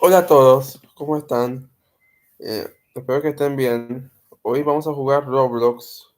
Hola a todos, ¿cómo están? Espero que estén bien. Hoy vamos a jugar Roblox.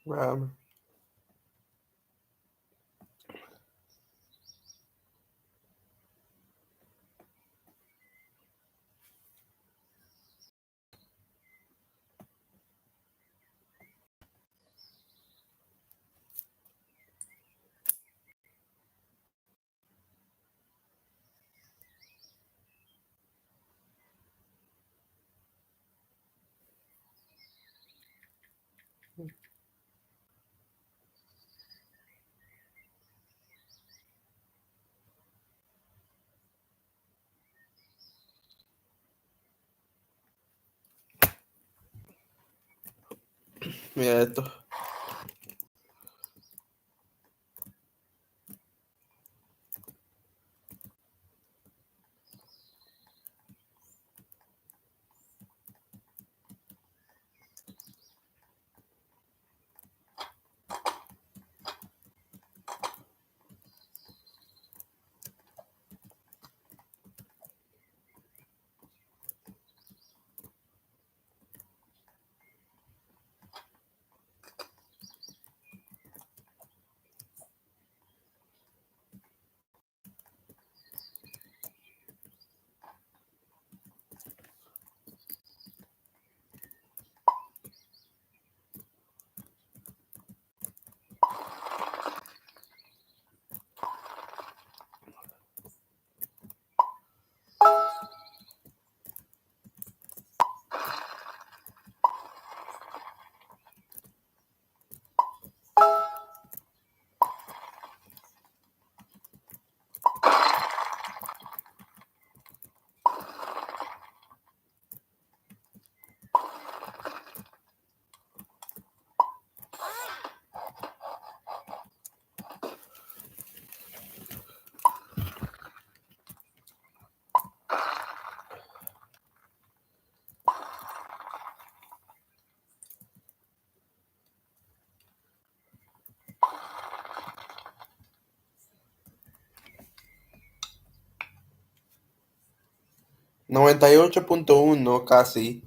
Ah, mira esto. Noventa y 98.1 casi.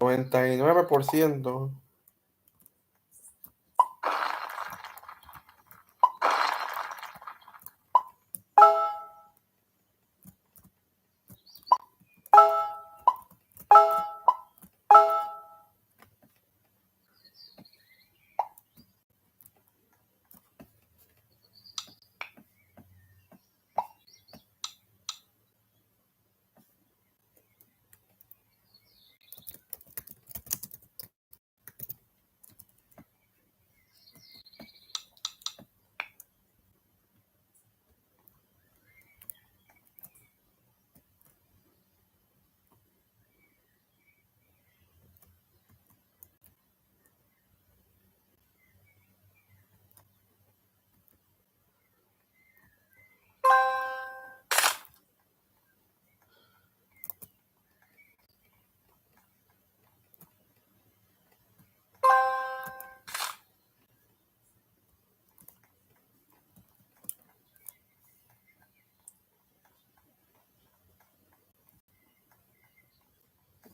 99%.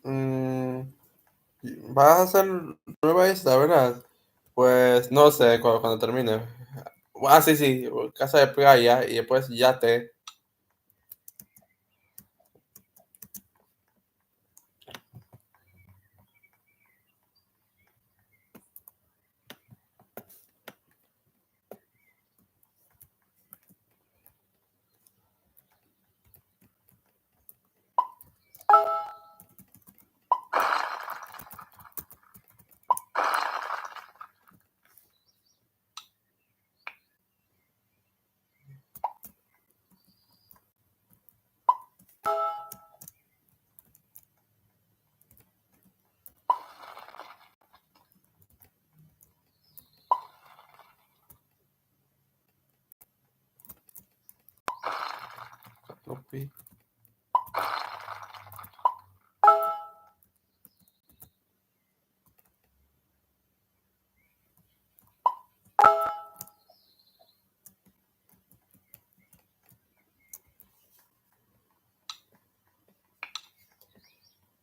Mm, vas a hacer nueva isla, ¿verdad? Pues no sé, cuando termine. Ah, sí, sí, casa de playa y después yate.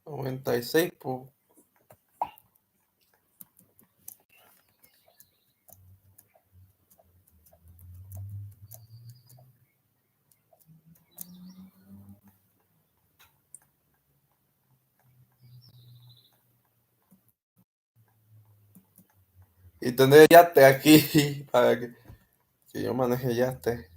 96, pues. Y tendré yate aquí para que yo maneje yate.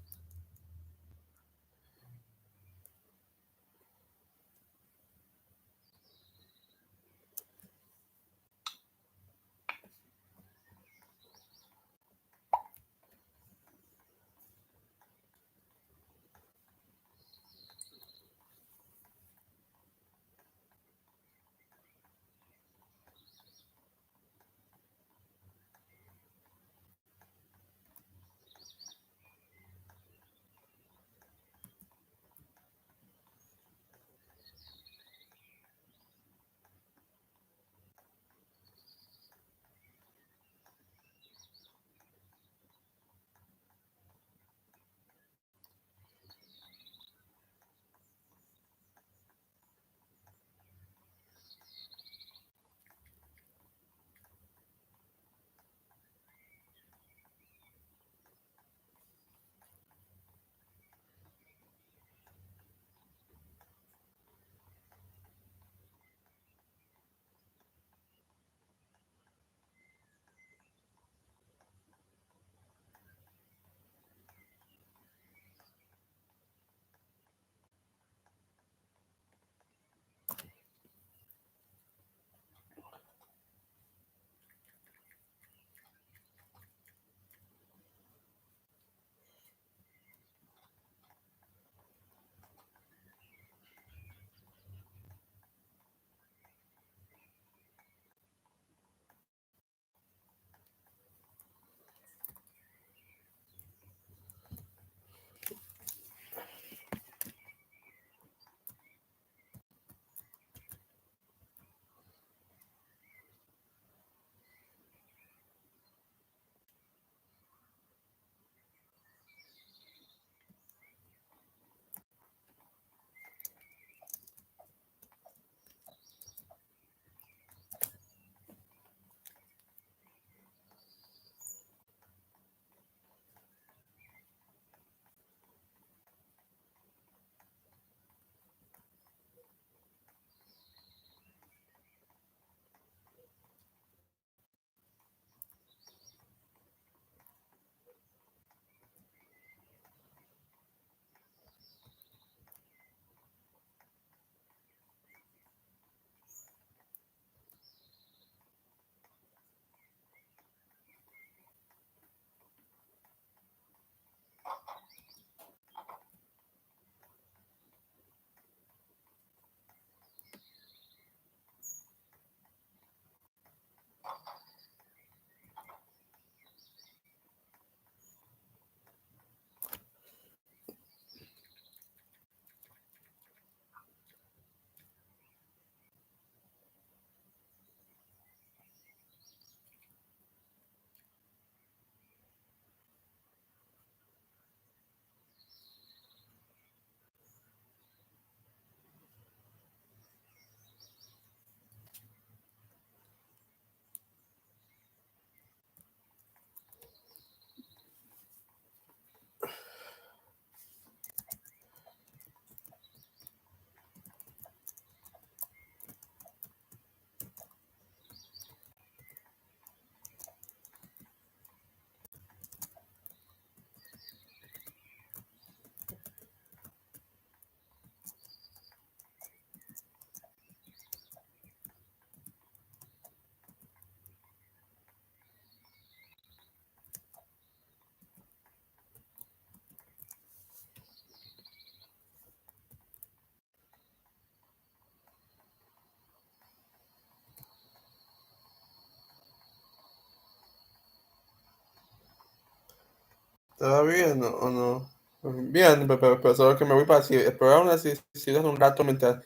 ¿Te va bien o no? Bien, pero solo que me voy para así. Pero aún así, si das un rato mientras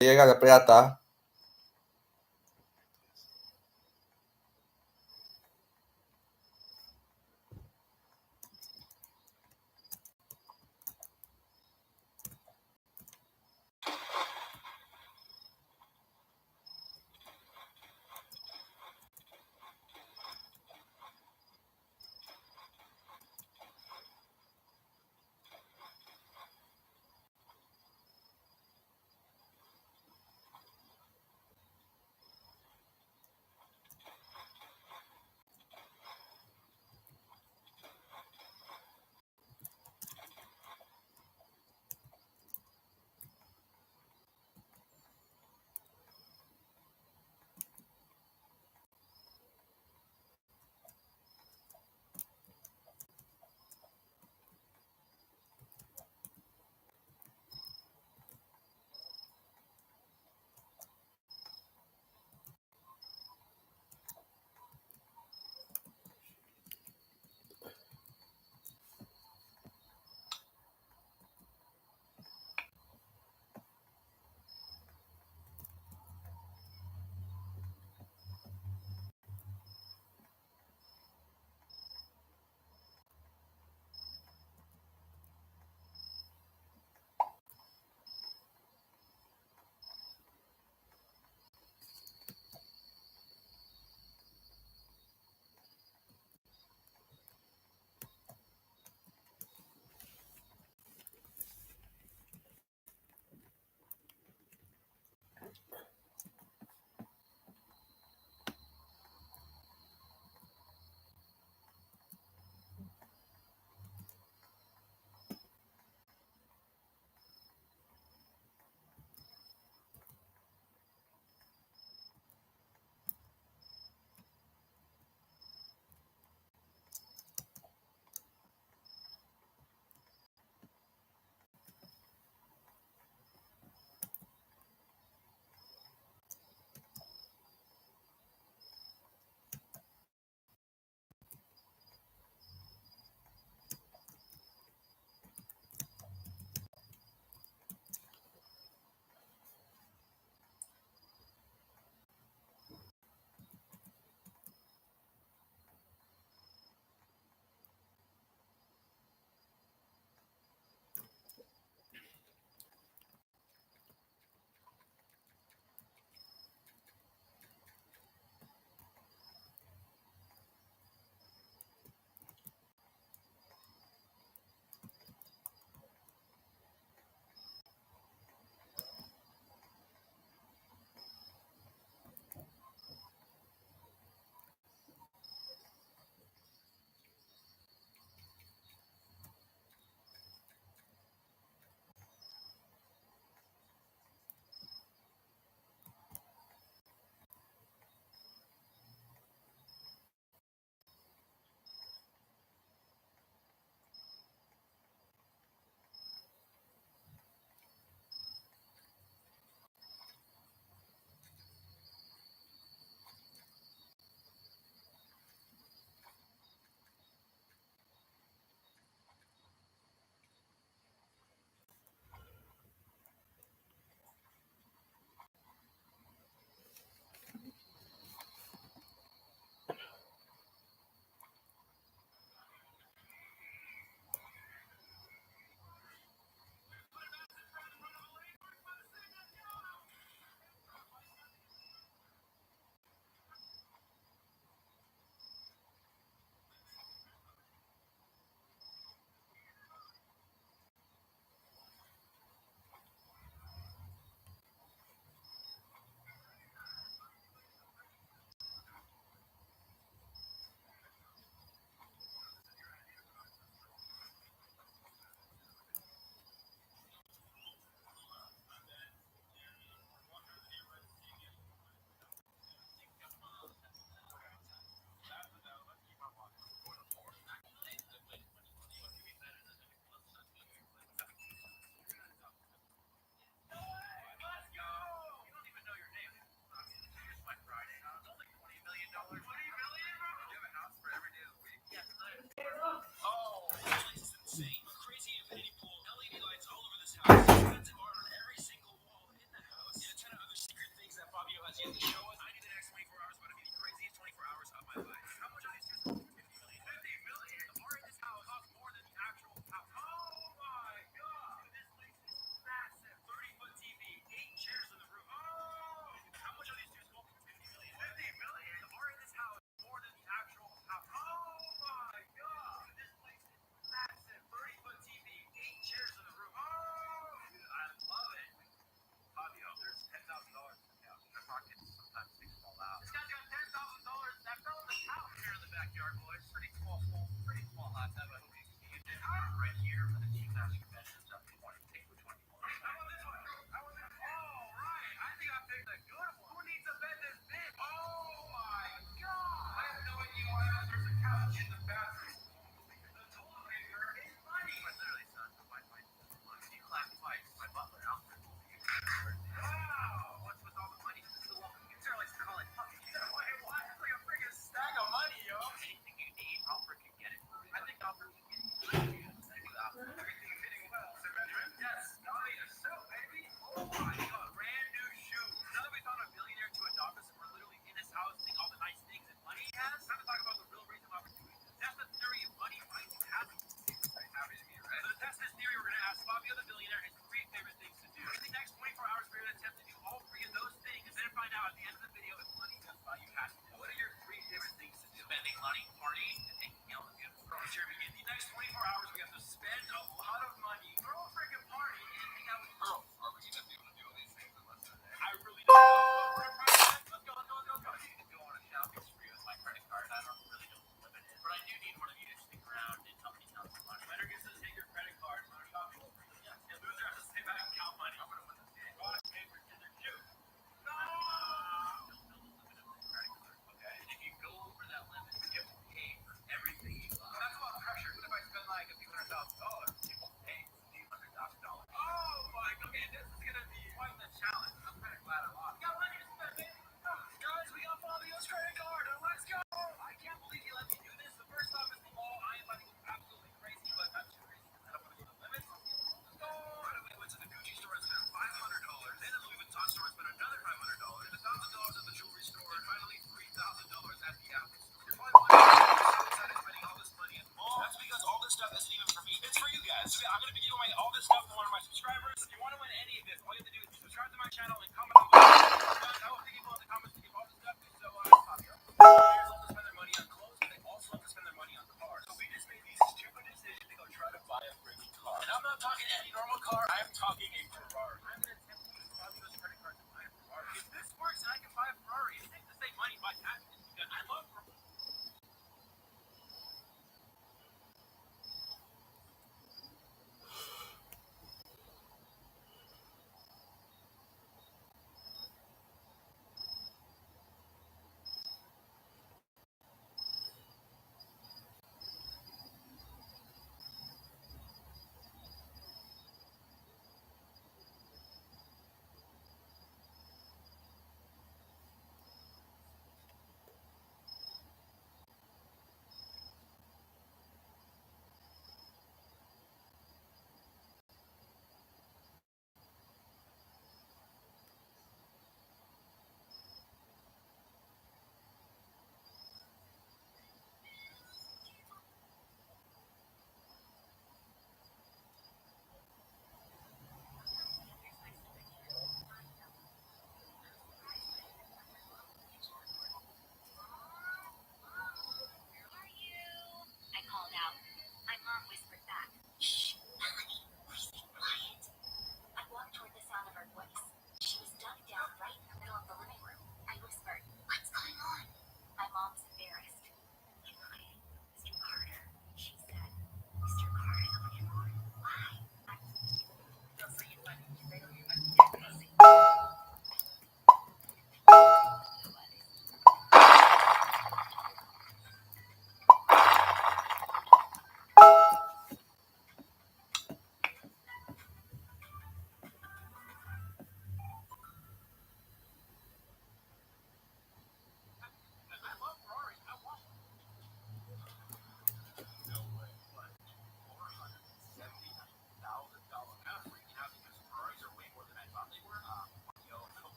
llega la plata.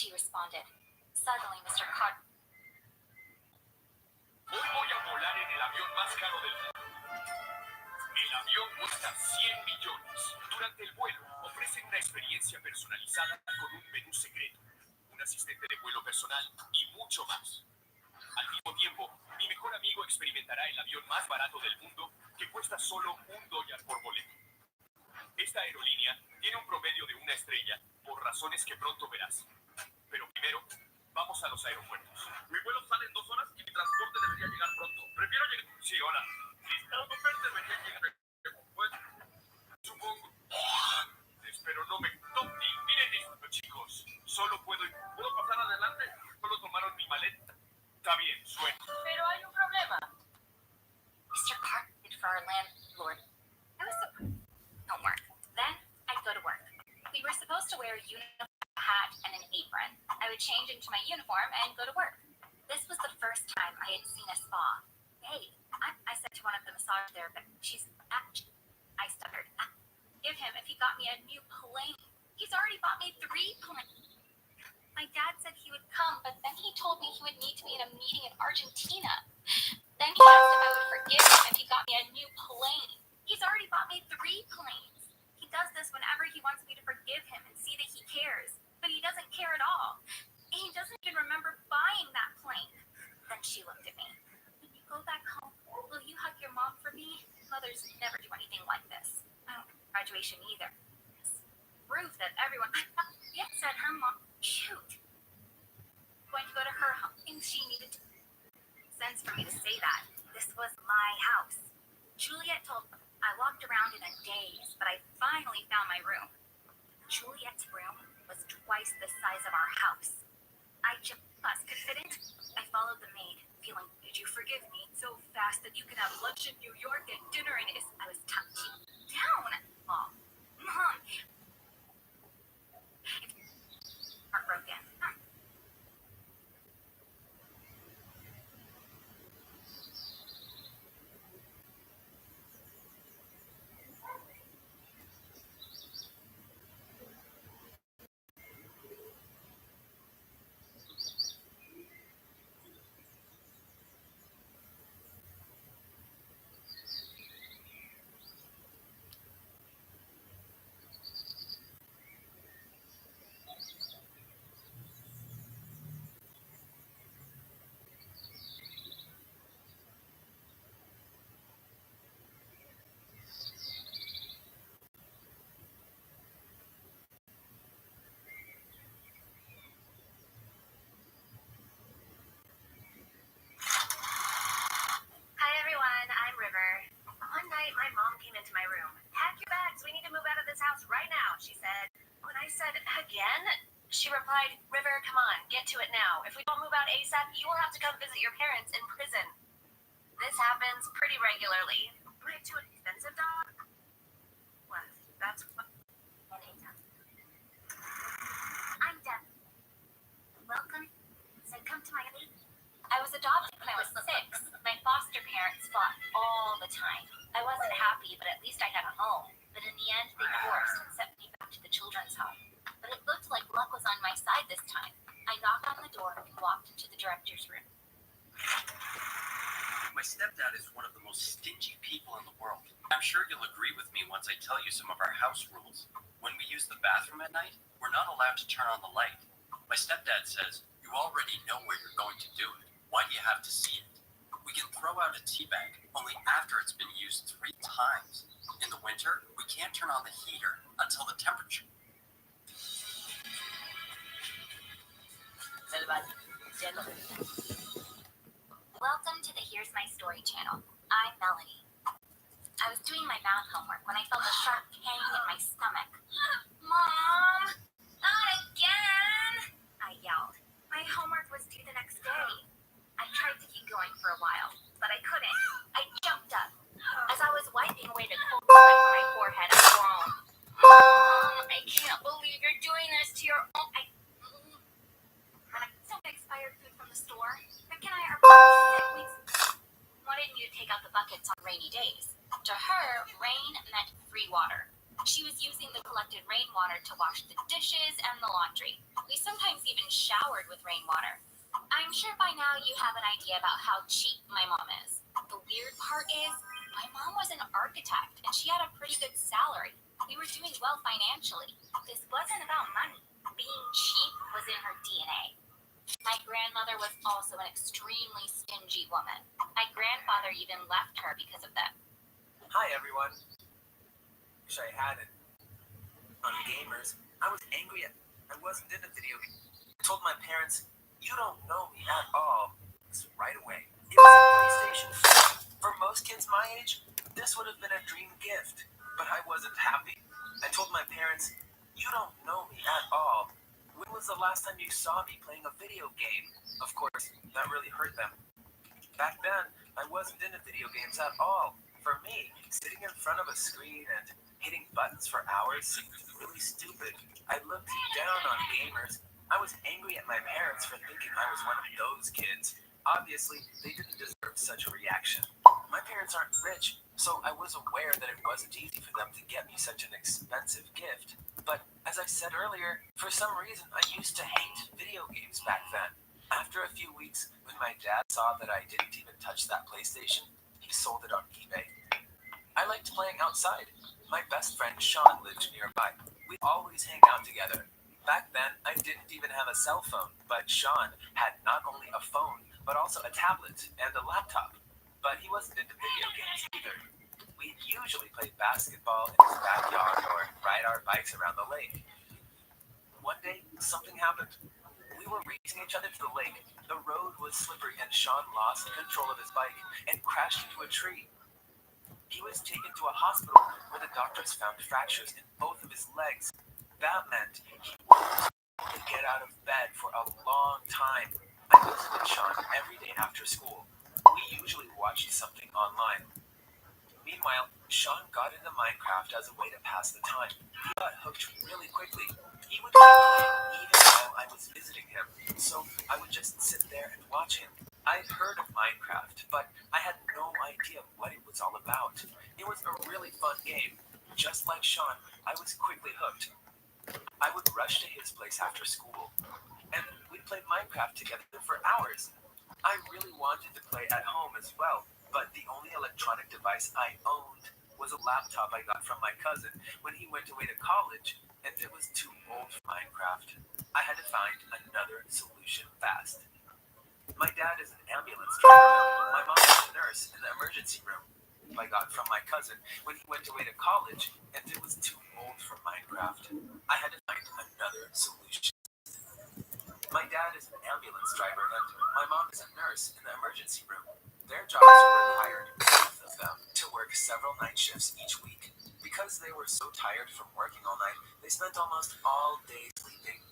she responded. Suddenly, Mr. Carter. Hoy voy a volar en el avión más caro del mundo. El avión cuesta 100 millones. Durante el vuelo, ofrecen una experiencia personalizada con un menú secreto, un asistente de vuelo personal y mucho más. Al mismo tiempo, mi mejor amigo experimentará el avión más barato del mundo que cuesta solo $1 por boleto. Esta aerolínea tiene un promedio de 1 estrella por razones que pronto verás. Pero primero, vamos a los aeropuertos. Mi vuelo sale en 2 horas y mi transporte debería llegar pronto. Prefiero llegar... Sí, hola. Mis transportes deberían llegar. Pues, supongo. Espero no me... Miren esto, chicos. Solo puedo ir. ¿Puedo pasar adelante? Solo tomaron mi maleta. Está bien, suena. Pero hay un problema. Mr. Carter for our landlord. I was homework. Then I'd go to work. We were supposed to wear a uniform, a hat, and an apron. I would change into my uniform and go to work. This was the first time I had seen a spa. Hey, I said to one of the massage therapists, I stuttered. Give him if he got me a new plane. He's already bought me 3 planes. My dad said he would come, but then he told me he would need to be at a meeting in Argentina. Then he asked if I would forgive him if he got me a new plane. He's already bought me 3 planes. He does this whenever he wants me to forgive him and see that he cares. But he doesn't care at all. He doesn't even remember buying that plane. Then she looked at me. When you go back home, will you hug your mom for me? Mothers never do anything like this. I don't graduation either. Proof that everyone said her mom cute. Going to go to her home and she needed to sense for me to say that. This was my house. Juliet told me. I walked around in a daze, but I finally found my room. Juliet's room was twice the size of our house. I just could fit in. I followed the maid, feeling, did you forgive me so fast that you could have lunch in New York and dinner in it? I was touching down. Mom. Heartbroken. Hi everyone, I'm River. One night my mom came into my room. Pack your bags, we need to move out of this house right now, she said. When I said, again? She replied, River, come on, get to it now. If we don't move out ASAP, you will have to come visit your parents in prison. This happens pretty regularly. Way too expensive, dog? What? That's what... I'm Deb. Welcome. So come to my baby. I was adopted when I was 6. My foster parents fought all the time. I wasn't happy, but at least I had a home. But in the end, they divorced and sent me back to the children's home. But it looked like luck was on my side this time. I knocked on the door and walked into the director's room. My stepdad is one of the most stingy people in the world. I'm sure you'll agree with me once I tell you some of our house rules. When we use the bathroom at night, we're not allowed to turn on the light. My stepdad says, you already know where you're going to do it. Why do you have to see it? We can throw out a tea bag only after it's been used 3 times. In the winter, we can't turn on the heater until the temperature. Welcome to the Here's My Story channel. I'm Melanie. I was doing my math homework when I felt a sharp pain in my stomach. Mom! Not again! I yelled. My homework was due the next day. I tried to keep going for a while, but I couldn't. I jumped up. As I was wiping away the cold sweat from my forehead, I groaned. Mom, I can't believe you're doing this to your own... When I some expired food from the store, Rick and I are both sick. Wanted me to take out the buckets on rainy days. To her, rain meant free water. She was using the collected rainwater to wash the dishes and the laundry. We sometimes even showered with rainwater. I'm sure by now you have an idea about how cheap my mom is. The weird part is, my mom was an architect and she had a pretty good salary. We were doing well financially. This wasn't about money. Being cheap was in her DNA. My grandmother was also an extremely stingy woman. My grandfather even left her because of that. Hi everyone. Wish I had it. On gamers, I was angry at I wasn't in a video game. I told my parents, you don't know me at all. Right away. It was a PlayStation 4. For most kids my age, this would have been a dream gift. But I wasn't happy. I told my parents, you don't know me at all. When was the last time you saw me playing a video game? Of course, that really hurt them. Back then, I wasn't into video games at all. For me, sitting in front of a screen and hitting buttons for hours seemed really stupid. I looked down on gamers. I was angry at my parents for thinking I was one of those kids. Obviously, they didn't deserve such a reaction. My parents aren't rich, so I was aware that it wasn't easy for them to get me such an expensive gift. But as I said earlier, for some reason I used to hate video games back then. After a few weeks, when my dad saw that I didn't even touch that PlayStation, he sold it on eBay. I liked playing outside. My best friend Sean lived nearby. We'd always hang out together. Back then, I didn't even have a cell phone, but Sean had not only a phone, but also a tablet and a laptop. But he wasn't into video games either. We'd usually play basketball in his backyard or ride our bikes around the lake. One day, something happened. We were racing each other to the lake. The road was slippery and Sean lost control of his bike and crashed into a tree. He was taken to a hospital where the doctors found fractures in both of his legs. That meant he wouldn't be able to get out of bed for a long time. I visited Sean every day after school. We usually watched something online. Meanwhile, Sean got into Minecraft as a way to pass the time. He got hooked really quickly. He would keep playing even while I was visiting him, so I would just sit there and watch him. I'd heard of Minecraft, but I had no idea what it was all about. It was a really fun game. Just like Sean, I was quickly hooked. I would rush to his place after school, and we'd play Minecraft together for hours. I really wanted to play at home as well, but the only electronic device I owned was a laptop I got from my cousin when he went away to college, and it was too old for Minecraft. I had to find another solution fast. My dad is an ambulance driver. My mom is a nurse in the emergency room. I got from my cousin when he went away to college, and it was too old for Minecraft. I had to find another solution. My dad is an ambulance driver, and my mom is a nurse in the emergency room. Their jobs required both of them to work several night shifts each week. Because they were so tired from working all night, they spent almost all day sleeping.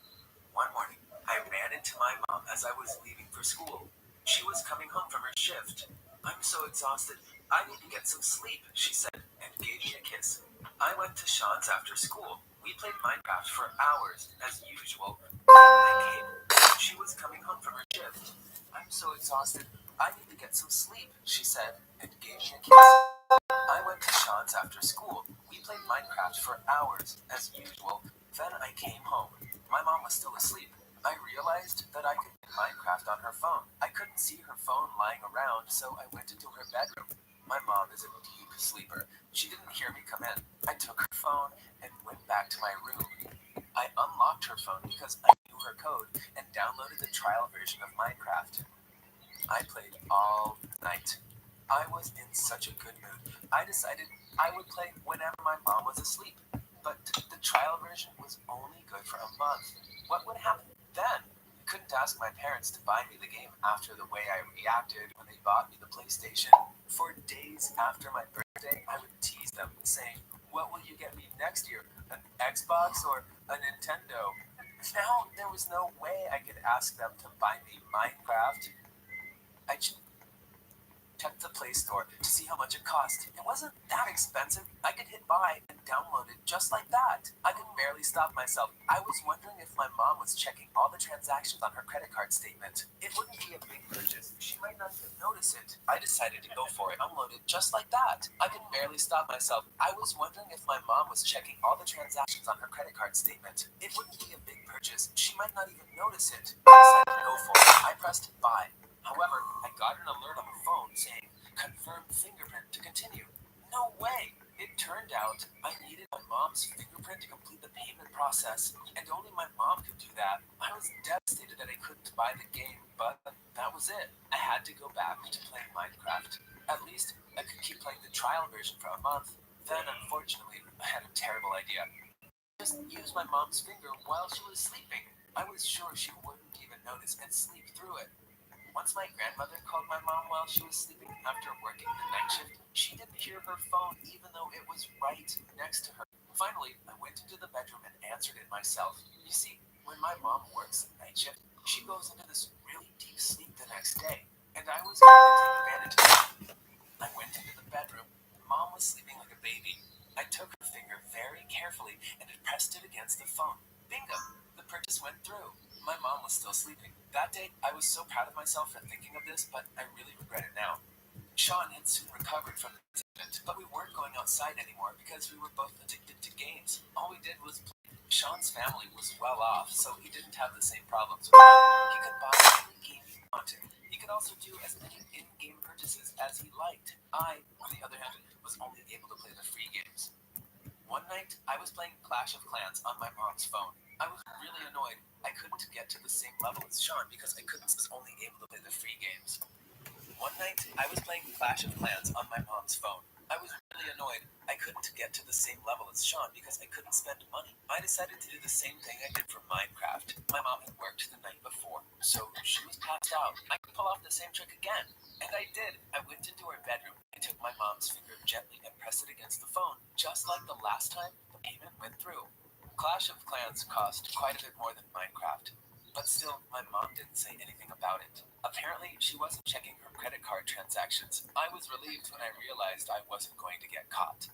One morning, I ran into my mom as I was leaving for school. She was coming home from her shift. I'm so exhausted. I need to get some sleep, she said, and gave me a kiss. I went to Sean's after school. We played Minecraft for hours, as usual. Then I came. She was coming home from her shift. I'm so exhausted. I need to get some sleep, she said, and gave me a kiss. I went to Sean's after school. We played Minecraft for hours, as usual. Then I came home. My mom was still asleep. I realized that I could play Minecraft on her phone. I couldn't see her phone lying around, so I went into her bedroom. My mom is a deep sleeper. She didn't hear me come in. I took her phone and went back to my room. I unlocked her phone because I knew her code and downloaded the trial version of Minecraft. I played all night. I was in such a good mood. I decided I would play whenever my mom was asleep. But the trial version was only good for a month. What would happen then? I couldn't ask my parents to buy me the game after the way I reacted when they bought me the PlayStation. For days after my birthday, I would tease them, saying, "What will you get me next year? An Xbox or a Nintendo?" Now there was no way I could ask them to buy me Minecraft. I checked the Play Store to see how much it cost. It wasn't that expensive. I could hit buy and download it just like that. I could barely stop myself. I was wondering if my mom was checking all the transactions on her credit card statement. It wouldn't be a big purchase. She might not even notice it. I decided to go for it. Download it just like that. I could barely stop myself. I was wondering if my mom was checking all the transactions on her credit card statement. It wouldn't be a big purchase. She might not even notice it. I decided to go for it. I pressed buy. However, I got an alert on the phone saying, confirm fingerprint to continue. No way! It turned out I needed my mom's fingerprint to complete the payment process, and only my mom could do that. I was devastated that I couldn't buy the game, but that was it. I had to go back to playing Minecraft. At least I could keep playing the trial version for a month. Then, unfortunately, I had a terrible idea. Just use my mom's finger while she was sleeping. I was sure she wouldn't even notice and sleep through it. Once my grandmother called my mom while she was sleeping after working the night shift, she didn't hear her phone even though it was right next to her. Finally, I went into the bedroom and answered it myself. You see, when my mom works the night shift, she goes into this really deep sleep the next day, and I was going to take advantage of it. I went into the bedroom. Mom was sleeping like a baby. I took her finger very carefully and pressed it against the phone. Bingo! The purchase went through. My mom was still sleeping. That day, I was so proud of myself for thinking of this, but I really regret it now. Sean had soon recovered from the incident, but we weren't going outside anymore because we were both addicted to games. All we did was play. Sean's family was well off, so he didn't have the same problems with money. He could buy any game he wanted. He could also do as many in-game purchases as he liked. I, on the other hand, was only able to play the free games. One night, I was playing Clash of Clans on my mom's phone. I was really annoyed. I couldn't get to the same level as Sean because I was only able to play the free games. One night, I was playing Clash of Clans on my mom's phone. I was really annoyed. I couldn't get to the same level as Sean because I couldn't spend money. I decided to do the same thing I did for Minecraft. My mom had worked the night before, so she was passed out. I could pull off the same trick again. And I did. I went into her bedroom. I took my mom's finger gently and pressed it against the phone. Just like the last time, the payment went through. Clash of Clans cost quite a bit more than Minecraft. But still, my mom didn't say anything about it. Apparently, she wasn't checking her credit card transactions. I was relieved when I realized I wasn't going to get caught.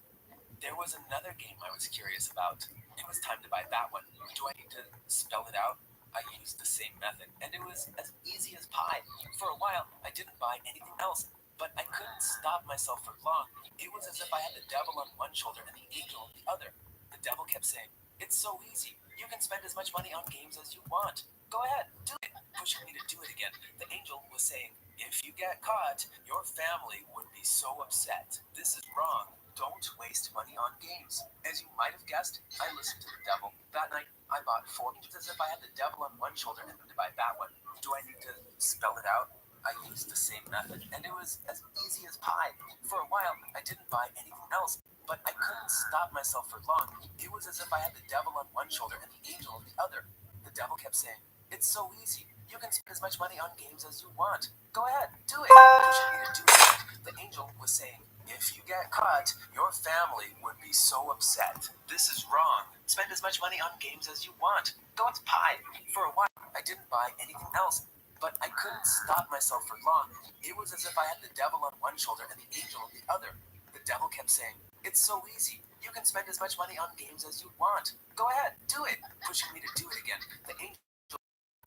There was another game I was curious about. It was time to buy that one. Do I need to spell it out? I used the same method, and it was as easy as pie. For a while, I didn't buy anything else, but I couldn't stop myself for long. It was as if I had the devil on one shoulder and the angel on the other. The devil kept saying, "It's so easy. You can spend as much money on games as you want. Go ahead, do it," pushing me to do it again. The angel was saying, "If you get caught, your family would be so upset. This is wrong. Don't waste money on games." As you might have guessed, I listened to the devil. That night, I bought 4 games as if I had the devil on one shoulder and to buy that one. Do I need to spell it out? I used the same method, and it was as easy as pie. For a while, I didn't buy anything else, but I couldn't stop myself for long. It was as if I had the devil on one shoulder and the angel on the other. The devil kept saying, "It's so easy. You can spend as much money on games as you want. Go ahead, do it," pushing me to do it. The angel was saying, "If you get caught, your family would be so upset. This is wrong. Spend as much money on games as you want. Go, it's pie." For a while, I didn't buy anything else, but I couldn't stop myself for long. It was as if I had the devil on one shoulder and the angel on the other. The devil kept saying, "It's so easy. You can spend as much money on games as you want. Go ahead, do it," pushing me to do it again. The angel,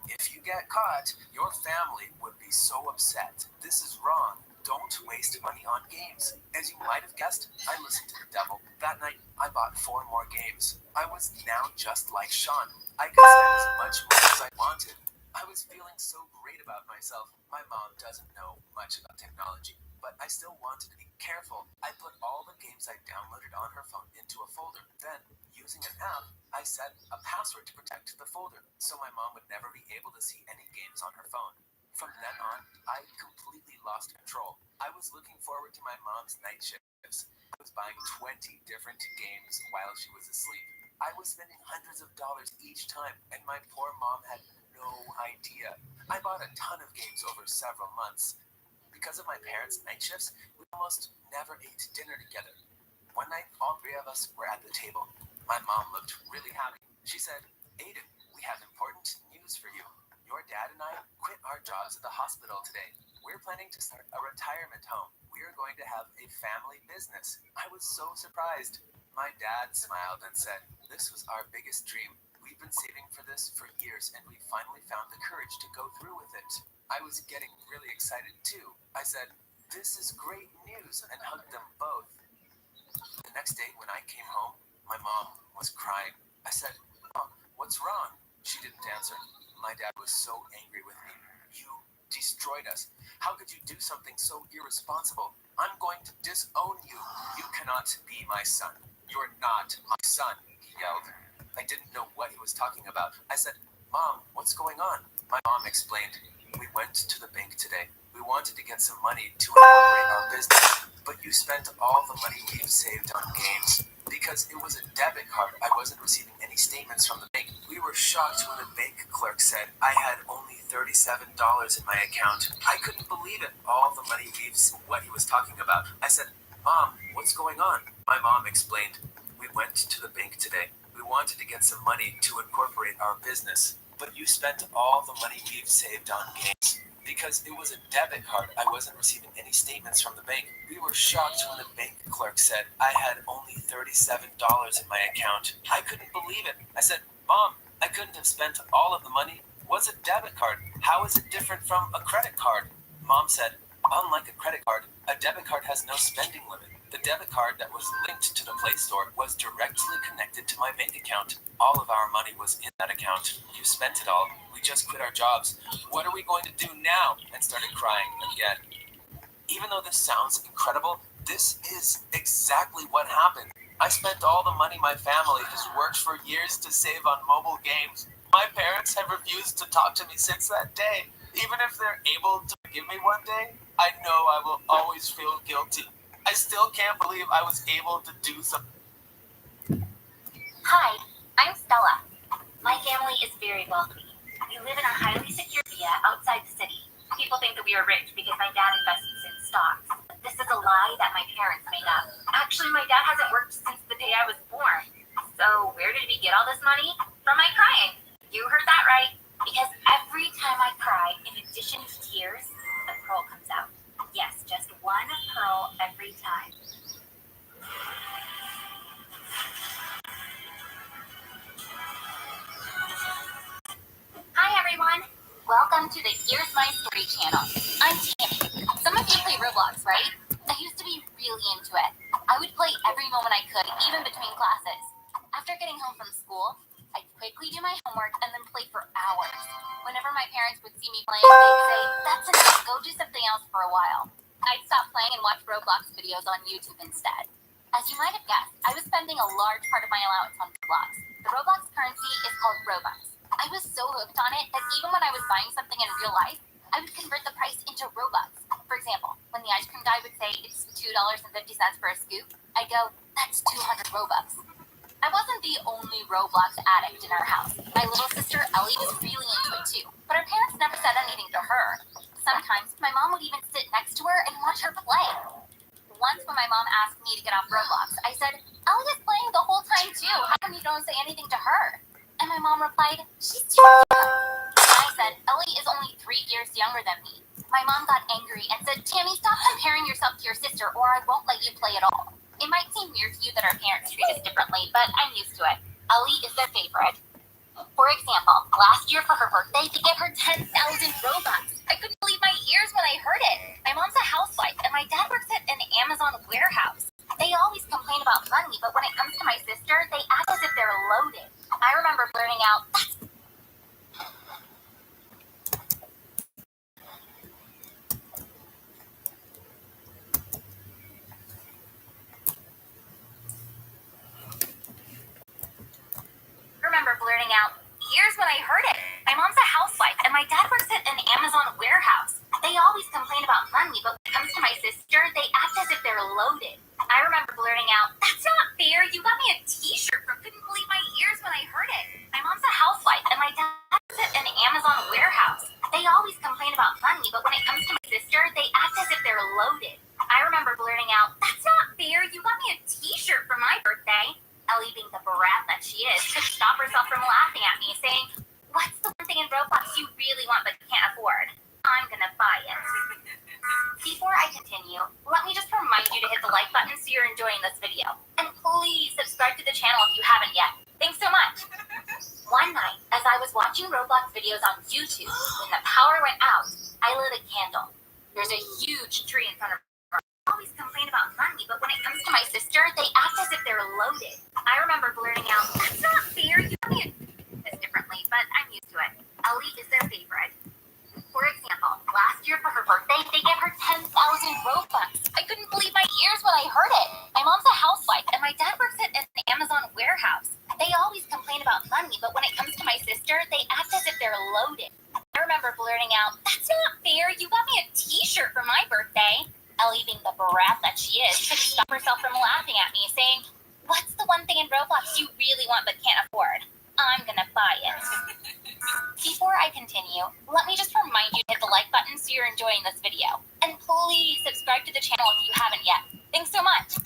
"If you get caught, your family would be so upset. This is wrong. Don't waste money on games." As you might have guessed, I listened to the devil. That night, I bought 4 more games. I was now just like Sean. I could spend as much money as I wanted. I was feeling so great about myself. My mom doesn't know much about technology, but I still wanted to be careful. I put all the games I downloaded on her phone into a folder. Then, using an app, I set a password to protect the folder, so my mom would never be able to see any games on her phone. From then on, I completely lost control. I was looking forward to my mom's night shifts. I was buying 20 different games while she was asleep. I was spending hundreds of dollars each time, and my poor mom had no idea. I bought a ton of games over several months. Because of my parents' night shifts, we almost never ate dinner together. One night, all 3 of us were at the table. My mom looked really happy. She said, "Aiden, we have important news for you. Your dad and I quit our jobs at the hospital today. We're planning planning to start a retirement home. We are going to have a family business. I was so surprised. My dad smiled and said, "This was our biggest dream. We've been saving for this for years, and we finally found the courage to go through with it." I was getting really excited too. I said, "This is great news," and hugged them both. The next day when I came home, my mom was crying. I said, "Mom, what's wrong?" She didn't answer. My dad was so angry with me. "You destroyed us. How could you do something so irresponsible? I'm going to disown you. You cannot be my son. You're not my son," he yelled. I didn't know what he was talking about. I said, "Mom, what's going on?" My mom explained, "We went to the bank today. We wanted to get some money to incorporate our business, but you spent all the money we've saved on games. Because it was a debit card, I wasn't receiving any statements from the bank." We were shocked when the bank clerk said I had only $37 in my account. I couldn't believe it. All the money what he was talking about. I said, "Mom, what's going on?" My mom explained, "We went to the bank today. We wanted to get some money to incorporate our business, but you spent all the money we've saved on games. Because it was a debit card, I wasn't receiving any statements from the bank. We were shocked when the bank clerk said I had only $37 in my account. I couldn't believe it. I said, "Mom, I couldn't have spent all of the money. What's a debit card? How is it different from a credit card?" Mom said, "Unlike a credit card, a debit card has no spending limit. The debit card that was linked to the Play Store was directly connected to my bank account. All of our money was in that account. You spent it all. We just quit our jobs. What are we going to do now?" And started crying again. Even though this sounds incredible, this is exactly what happened. I spent all the money my family has worked for years to save on mobile games. My parents have refused to talk to me since that day. Even if they're able to forgive me one day, I know I will always feel guilty. I still can't believe I was able to do something. Hi, I'm Stella. My family is very wealthy. We live in a highly secure villa outside the city. People think that we are rich because my dad invests in stocks. This is a lie that my parents made up. Actually, my dad hasn't worked since the day I was born. So where did he get all this money? From my crying. You heard that right. Because every time I cry, in addition to tears, a pearl comes out. Yes, just one pearl every time. Hi everyone! Welcome to the Here's My Story channel. I'm Tammy. Some of you play Roblox, right? I used to be really into it. I would play every moment I could, even between classes. After getting home from school, I'd quickly do my homework and then play for hours. Whenever my parents would see me playing, they'd say, "That's enough, go do something else for a while." I'd stop playing and watch Roblox videos on YouTube instead. As you might have guessed, I was spending a large part of my allowance on Roblox. The Roblox currency is called Robux. I was so hooked on it that even when I was buying something in real life, I would convert the price into Robux. For example, when the ice cream guy would say it's $2.50 for a scoop, I'd go, "That's 200 Robux." I wasn't the only Roblox addict in our house. My little sister Ellie was really into it too, but her parents never said anything to her. Sometimes my mom would even sit next to her and watch her play. Once when my mom asked me to get off Roblox, I said, "Ellie is playing the whole time too. How come you don't say anything to her?" And my mom replied, "She's too young." And I said, "Ellie is only 3 years younger than me." My mom got angry and said, "Tammy, stop comparing yourself to your sister or I won't let you play at all." It might seem weird to you that our parents treat us differently, but I'm used to it. Ellie is their favorite. For example, last year for her birthday, they gave her 10,000 Robux. I couldn't believe my ears when I heard it. My mom's a housewife, and my dad works at an Amazon warehouse. They always complain about money, but when it comes to my sister, they act as if they're loaded. I remember blurting out, "That's..." Years when I heard it. My mom's a housewife, and my dad works at an Amazon warehouse. They always complain about money, but when it comes to my sister, they act as if they're loaded. I remember blurting out, "That's not fair. You got me a t-shirt from..." Couldn't believe my ears when I heard it. My mom's a housewife, and my dad works at an Amazon warehouse. They always complain about money, but when it comes to my sister, they act as if they're loaded. I remember blurting out, "That's not fair. You got me a t-shirt for my birthday." Ellie, being the brat that she is, couldn't stop herself from laughing at me, saying, "What's the one thing in Roblox you really want but can't afford? I'm gonna buy it." As I was watching Roblox videos on YouTube, when the power went out, I lit a candle. There's a huge tree in front of her. I always complain about money, but when it comes to my sister, they act as if they're loaded. I remember blurting out, "That's not fair, you can't do this differently," but I'm used to it. Ellie is their favorite. For example, last year for her birthday, they gave her 10,000 Robux. I couldn't believe my ears when I heard it. My mom's a housewife, and my dad works at an Amazon warehouse. They always complain about money, but when it comes to my sister, they act as if they're loaded. I remember blurting out, "That's not fair, you got me a t-shirt for my birthday." Ellie, being the brat that she is, couldn't stop herself from laughing at me, saying, "What's the one thing in Roblox you really want but can't afford? I'm gonna buy it." Before I continue, let me just remind you to hit the like button so you're enjoying this video. And please subscribe to the channel if you haven't yet. Thanks so much.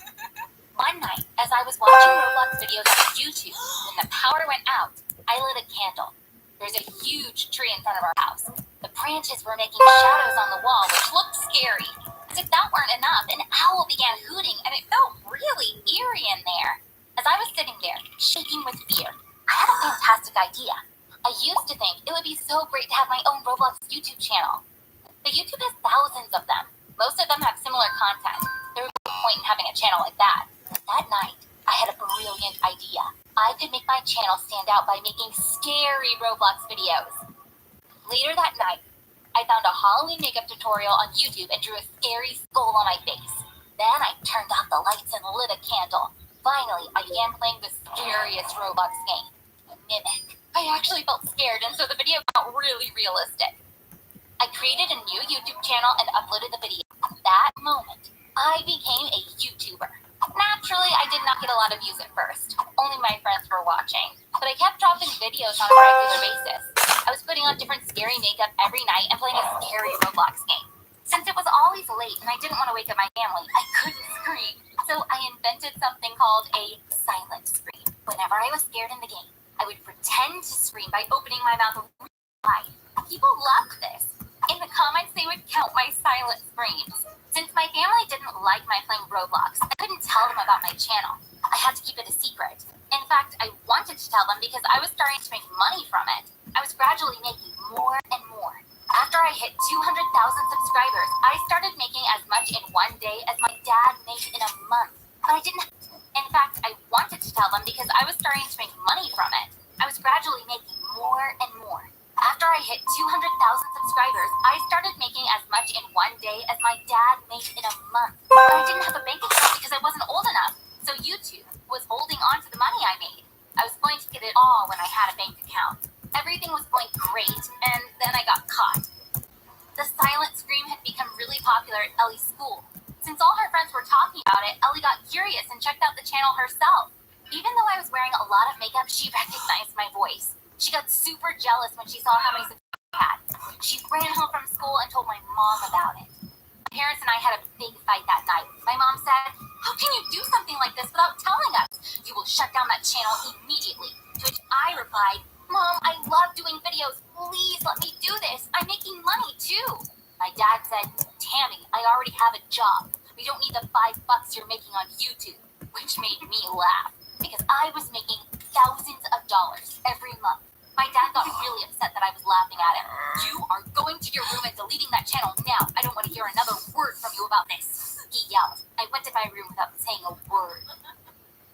One night, as I was watching Roblox videos on YouTube, when the power went out, I lit a candle. There's a huge tree in front of our house. The branches were making shadows on the wall, which looked scary. As if that weren't enough, an owl began hooting, and it felt really eerie in there. As I was sitting there, shaking with fear, I had a fantastic idea. I used to think it would be so great to have my own Roblox YouTube channel. But YouTube has thousands of them. Most of them have similar content. There would be no point in having a channel like that. That night, I had a brilliant idea. I could make my channel stand out by making scary Roblox videos. Later that night, I found a Halloween makeup tutorial on YouTube and drew a scary skull on my face. Then I turned off the lights and lit a candle. Finally, I began playing the scariest Roblox game, Mimic. I actually felt scared, and so the video got really realistic. I created a new YouTube channel and uploaded the video. At that moment, I became a YouTuber. Naturally, I did not get a lot of views at first. Only my friends were watching. But I kept dropping videos on a regular basis. I was putting on different scary makeup every night and playing a scary Roblox game. Since it was always late and I didn't want to wake up my family, I couldn't scream. So I invented something called a silent scream. Whenever I was scared in the game, I would pretend to scream by opening my mouth really wide. People loved this. In the comments, they would count my silent screams. Since my family didn't like my playing Roblox, I couldn't tell them about my channel. I had to keep it a secret. In fact, I wanted to tell them because I was starting to make money from it. I was gradually making more and more. After I hit 200,000 subscribers, I started making as much in one day as my dad made in a month. But I didn't. In fact, I wanted to tell them because I was starting to make money from it. I was gradually making more and more. After I hit 200,000 subscribers, I started making as much in one day as my dad made in a month. But I didn't have a bank account because I wasn't old enough. So YouTube was holding on to the money I made. I was going to get it all when I had a bank account. Everything was going great, and then I got caught. The silent scream had become really popular at Ellie's school. Since all her friends were talking about it, Ellie got curious and checked out the channel herself. Even though I was wearing a lot of makeup, she recognized my voice. She got super jealous when she saw how many subscribers I had. She ran home from school and told my mom about it. My parents and I had a big fight that night. My mom said, "How can you do something like this without telling us? You will shut down that channel immediately." To which I replied, "Mom, I love doing videos. Please let me do this. I'm making money too." My dad said, "Tammy, I already have a job. We don't need the $5 you're making on YouTube," which made me laugh because I was making thousands of dollars every month. My dad got really upset that I was laughing at him. "You are going to your room and deleting that channel now. I don't want to hear another word from you about this," he yelled. I went to my room without saying a word.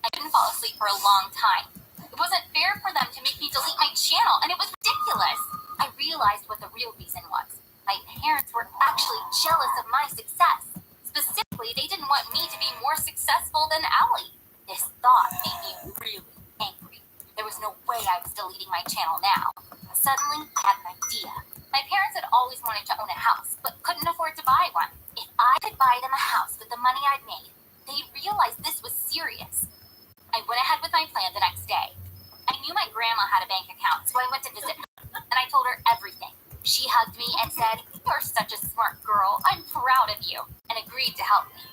I couldn't fall asleep for a long time. It wasn't fair for them to make me delete my channel, and it was ridiculous. I realized what the real reason was. My parents were actually jealous of my success. Specifically, they didn't want me to be more successful than Ellie. This thought made me really angry. There was no way I was deleting my channel now. Suddenly, I had an idea. My parents had always wanted to own a house, but couldn't afford to buy one. If I could buy them a house with the money I'd made, they'd realize this was serious. I went ahead with my plan the next day. I knew my grandma had a bank account, so I went to visit her, and I told her everything. She hugged me and said, "You're such a smart girl. I'm proud of you," and agreed to help me.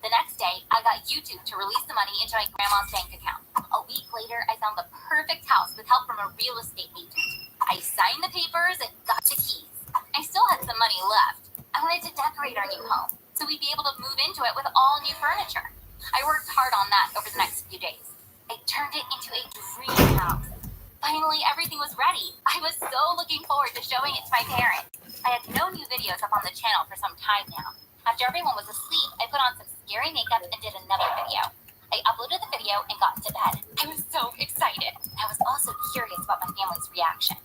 The next day, I got YouTube to release the money into my grandma's bank account. A week later, I found the perfect house with help from a real estate agent. I signed the papers and got the keys. I still had some money left. I wanted to decorate our new home, so we'd be able to move into it with all new furniture. I worked hard on that over the next few days. I turned it into a dream house. Finally, everything was ready. I was so looking forward to showing it to my parents. I had no new videos up on the channel for some time now. After everyone was asleep, I put on some scary makeup and did another video. I uploaded the video and got to bed. I was so excited. I was also curious about my family's reaction.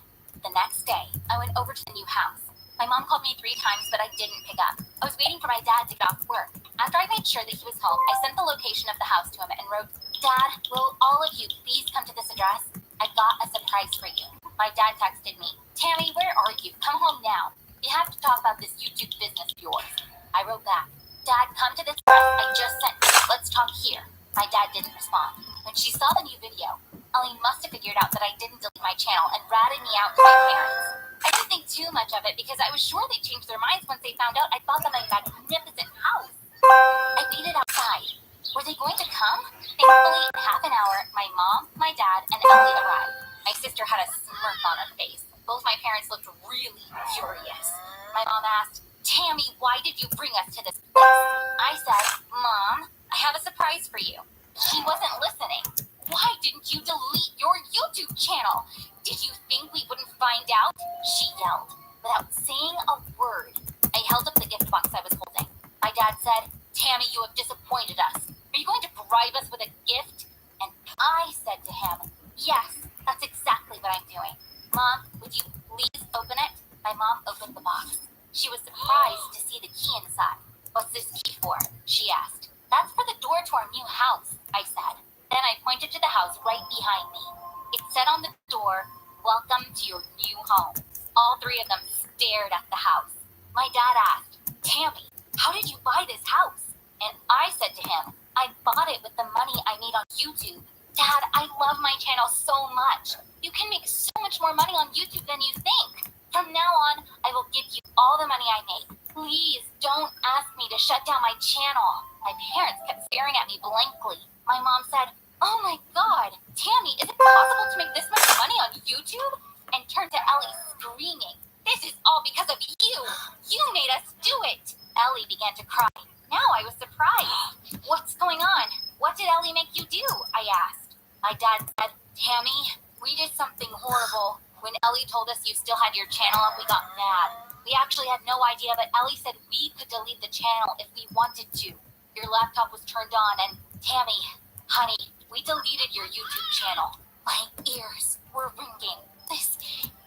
The next day, I went over to the new house. My mom called me 3 times, but I didn't pick up. I was waiting for my dad to get off work. After I made sure that he was home, I sent the location of the house to him and wrote, "Dad, will all of you please come to this address? I got a surprise for you." My dad texted me, "Tammy, where are you? Come home now. We have to talk about this YouTube business of yours." I wrote back, "Dad, come to this address I just sent you. Let's talk here." My dad didn't respond. When she saw the new video, Ellie must have figured out that I didn't delete my channel and ratted me out to my parents. I didn't think too much of it because I was sure they'd change their minds once they found out I bought them a magnificent house. I waited outside. Were they going to come? Thankfully, in half an hour, my mom, my dad, and Ellie arrived. My sister had a smirk on her face. Both my parents looked really furious. My mom asked, "Tammy, why did you bring us to this place?" I said, "Mom, I have a surprise for you." She wasn't listening. "Why didn't you delete your YouTube channel? Did you think we wouldn't find out?" she yelled. Without saying a word, I held up the gift box I was holding. My dad said, "Tammy, you have disappointed us. Are you going to bribe us with a gift?" And I said to him, "Yes, that's exactly what I'm doing." "Mom, would you please open it?" My mom opened the box. She was surprised to see the key inside. "What's this key for?" she asked. "That's for the door to our new house," I said. Then I pointed to the house right behind me. It said on the door, "Welcome to your new home." All 3 of them stared at the house. My dad asked, "Tammy, how did you buy this house?" And I said to him, "I bought it with the money I made on YouTube." "Dad, I love my channel so much. You can make so much more money on YouTube than you think. From now on, I will give you all the money I make. Please don't ask me to shut down my channel." My parents kept staring at me blankly. My mom said, "Oh my God, Tammy, is it possible to make this much money on YouTube?" And turned to Ellie screaming, "This is all because of you. You made us do it." Ellie began to cry. Now I was surprised. "What's going on? What did Ellie make you do?" I asked. My dad said, "Tammy, we did something horrible. When Ellie told us you still had your channel up, we got mad. We actually had no idea, but Ellie said we could delete the channel if we wanted to. Your laptop was turned on and Tammy, honey, we deleted your YouTube channel." My ears were ringing. "This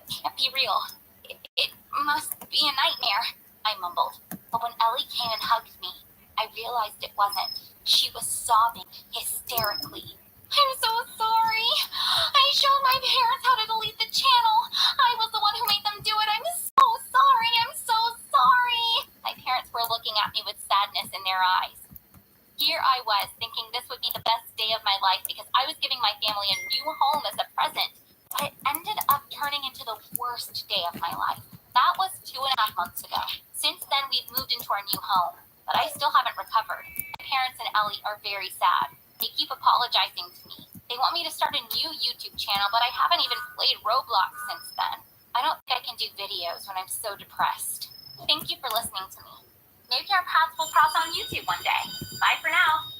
can't be real. It must be a nightmare," I mumbled. But when Ellie came and hugged me, I realized it wasn't. She was sobbing hysterically. "I'm so sorry. I showed my parents how to delete the channel. I was the one who made them do it. I'm so sorry. I'm so sorry." My parents were looking at me with sadness in their eyes. Here I was, thinking this would be the best day of my life because I was giving my family a new home as a present. But it ended up turning into the worst day of my life. That was 2.5 months ago. Since then, we've moved into our new home, but I still haven't recovered. My parents and Ellie are very sad. They keep apologizing to me. They want me to start a new YouTube channel, but I haven't even played Roblox since then. I don't think I can do videos when I'm so depressed. Thank you for listening to me. Maybe our paths will cross on YouTube one day. Bye for now.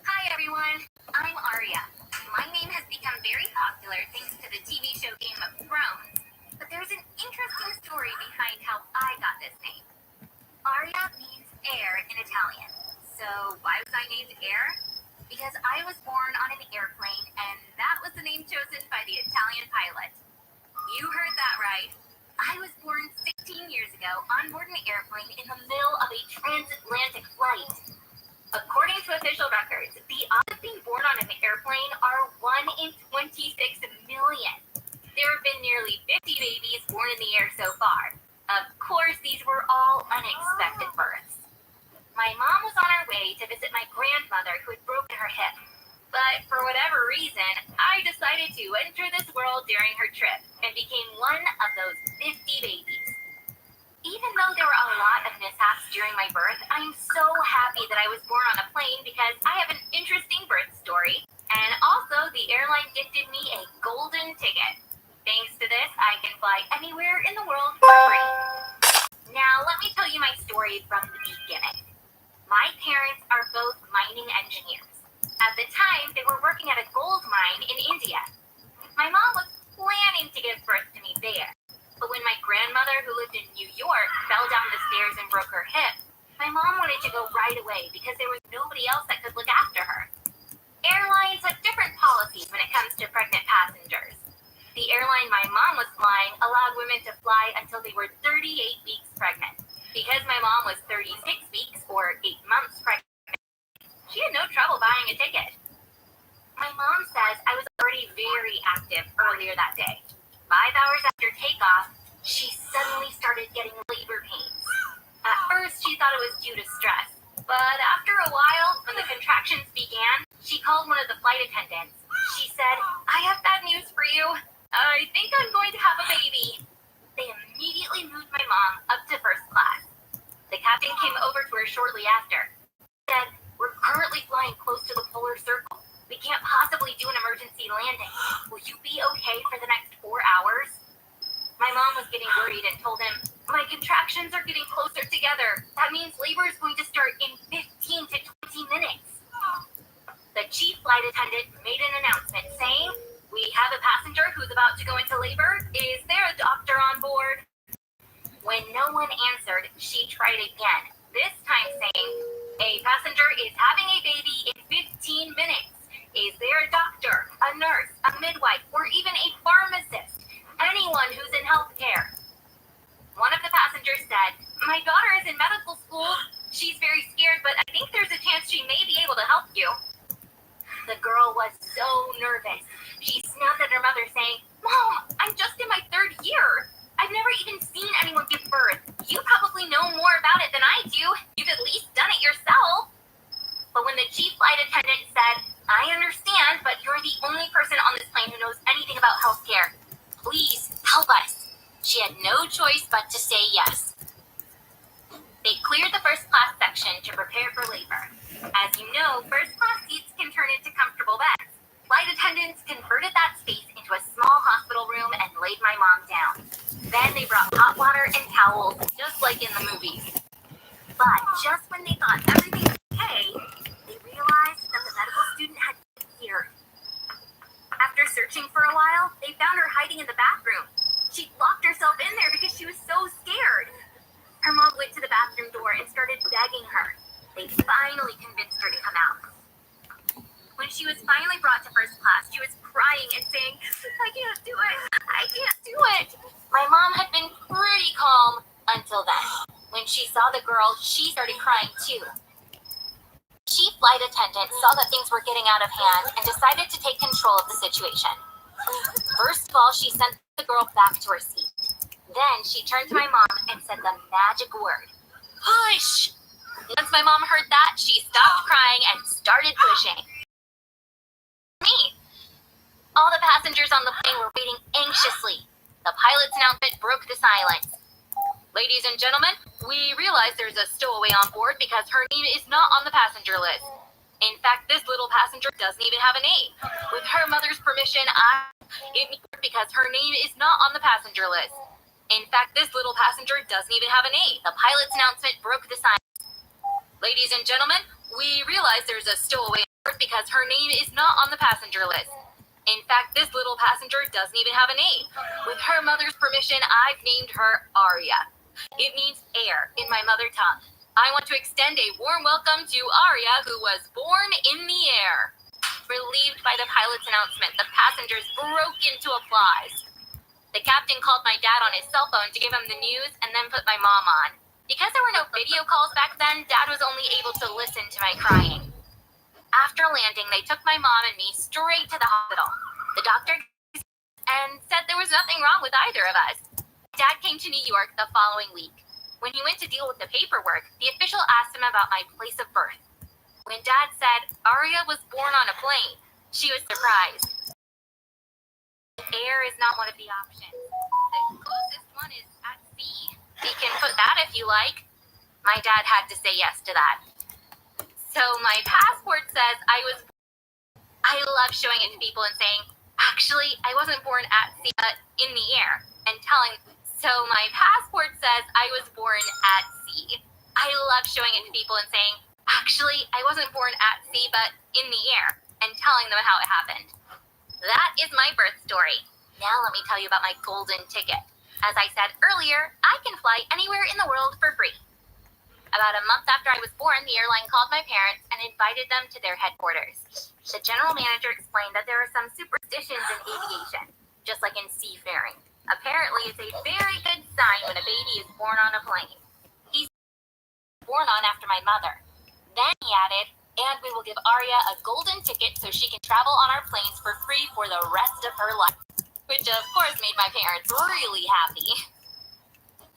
Hi everyone, I'm Arya. My name has become very popular thanks to the TV show Game of Thrones. But there's an interesting story behind how I got this name. Arya means air in Italian. So why was I named Air? Because I was born on an airplane and that was the name chosen by the Italian pilot. You heard that right. I was born 16 years ago on board an airplane in the middle of a transatlantic flight. According to official records, the odds of being born on an airplane are 1 in 26 million. There have been nearly 50 babies born in the air so far. Of course, these were all unexpected births. My mom was on her way to visit my grandmother who had broken her hip. But for whatever reason, I decided to enter this world during her trip and became one of those 50 babies. Even though there were a lot of mishaps during my birth, I'm so happy that I was born on a plane because I have an interesting birth story. And also, the airline gifted me a golden ticket. Thanks to this, I can fly anywhere in the world for free. Now, let me tell you my story from the beginning. My parents are both mining engineers. At the time, they were working at a gold mine in India. My mom was planning to give birth to me there. But when my grandmother, who lived in New York, fell down the stairs and broke her hip, my mom wanted to go right away because there was nobody else that could look after her. Airlines have different policies when it comes to pregnant passengers. The airline my mom was flying allowed women to fly until they were 38 weeks pregnant. Because my mom was 36 weeks or 8 months pregnant, she had no trouble buying a ticket. My mom says I was already very active earlier that day. 5 hours after takeoff, she suddenly started getting labor pains. At first, she thought it was due to stress. But after a while, when the contractions began, she called one of the flight attendants. She said, "I have bad news for you. I think I'm going to have a baby." They immediately moved my mom up to first class. The captain came over to her shortly after. He said, "We're currently flying close to the polar circle. We can't possibly do an emergency landing. Will you be okay for the next 4 hours?" My mom was getting worried and told him, "My contractions are getting closer together. That means labor is going to start in 15 to 20 minutes. The chief flight attendant made an announcement saying, "We have a passenger who's about to go into labor. Is there a doctor on board?" When no one answered, she tried again, this time saying, "A passenger is having a baby in 15 minutes. Is there a doctor, a nurse, a midwife, or even a pharmacist? Anyone who's in healthcare?" One of the passengers said, "My daughter is in medical school. She's very scared, but I think there's a chance she may be able to help you." The girl was so nervous. She snapped at her mother saying, "Mom, I'm just in my 3rd year. I've never even seen anyone give birth. You probably know more about it than I do. You've at least done it yourself." But when the chief flight attendant said, "I understand, but you're the only person on this plane who knows anything about healthcare. Please help us," she had no choice but to say yes. They cleared the first class section to prepare for labor. As you know, first class seats can turn into comfortable beds. Flight attendants converted that space into a small hospital room and laid my mom down. Then they brought hot water and towels, just like in the movies. But just when they thought everything was okay, they realized that the medical student had disappeared. After searching for a while, they found her hiding in the bathroom. She locked herself in there because she was so scared. Her mom went to the bathroom door and started begging her. They finally convinced her to come out. When she was finally brought to first class, she was crying and saying, "I can't do it. I can't do it." My mom had been pretty calm until then. When she saw the girl, she started crying too. The chief flight attendant saw that things were getting out of hand and decided to take control of the situation. First of all, she sent the girl back to her seat. Then she turned to my mom and said the magic word, "Push!" Once my mom heard that, she stopped crying and started pushing. Me. All the passengers on the plane were waiting anxiously. The pilot's announcement broke the silence. "Ladies and gentlemen, we realize there's a stowaway on board because her name is not on the passenger list. In fact, this little passenger doesn't even have a name. With her mother's permission, because her name is not on the passenger list. In fact, this little passenger doesn't even have a name." The pilot's announcement broke the silence. "Ladies and gentlemen, we realize there's a stowaway on board because her name is not on the passenger list. In fact, this little passenger doesn't even have a name. With her mother's permission, I've named her Arya. It means air in my mother tongue. I want to extend a warm welcome to Arya, who was born in the air." Relieved by the pilot's announcement, the passengers broke into applause. The captain called my dad on his cell phone to give him the news and then put my mom on. Because there were no video calls back then, Dad was only able to listen to my crying. After landing, they took my mom and me straight to the hospital. The doctor and said there was nothing wrong with either of us. Dad came to New York the following week. When he went to deal with the paperwork, the official asked him about my place of birth. When Dad said Aria was born on a plane, she was surprised. Air is not one of the options. The closest one is at sea. We can put that if you like. My dad had to say yes to that. So my passport says I love showing it to people and saying, actually, I wasn't born at sea, but in the air. And so my passport says I was born at sea. I love showing it to people and saying, actually, I wasn't born at sea, but in the air. And telling them how it happened. That is my birth story. Now let me tell you about my golden ticket. As I said earlier, I can fly anywhere in the world for free. About a month after I was born, the airline called my parents and invited them to their headquarters. The general manager explained that there are some superstitions in aviation, just like in seafaring. Apparently, it's a very good sign when a baby is born on a plane. He's born on after my mother. Then he added, and we will give Aria a golden ticket so she can travel on our planes for free for the rest of her life. Which of course made my parents really happy.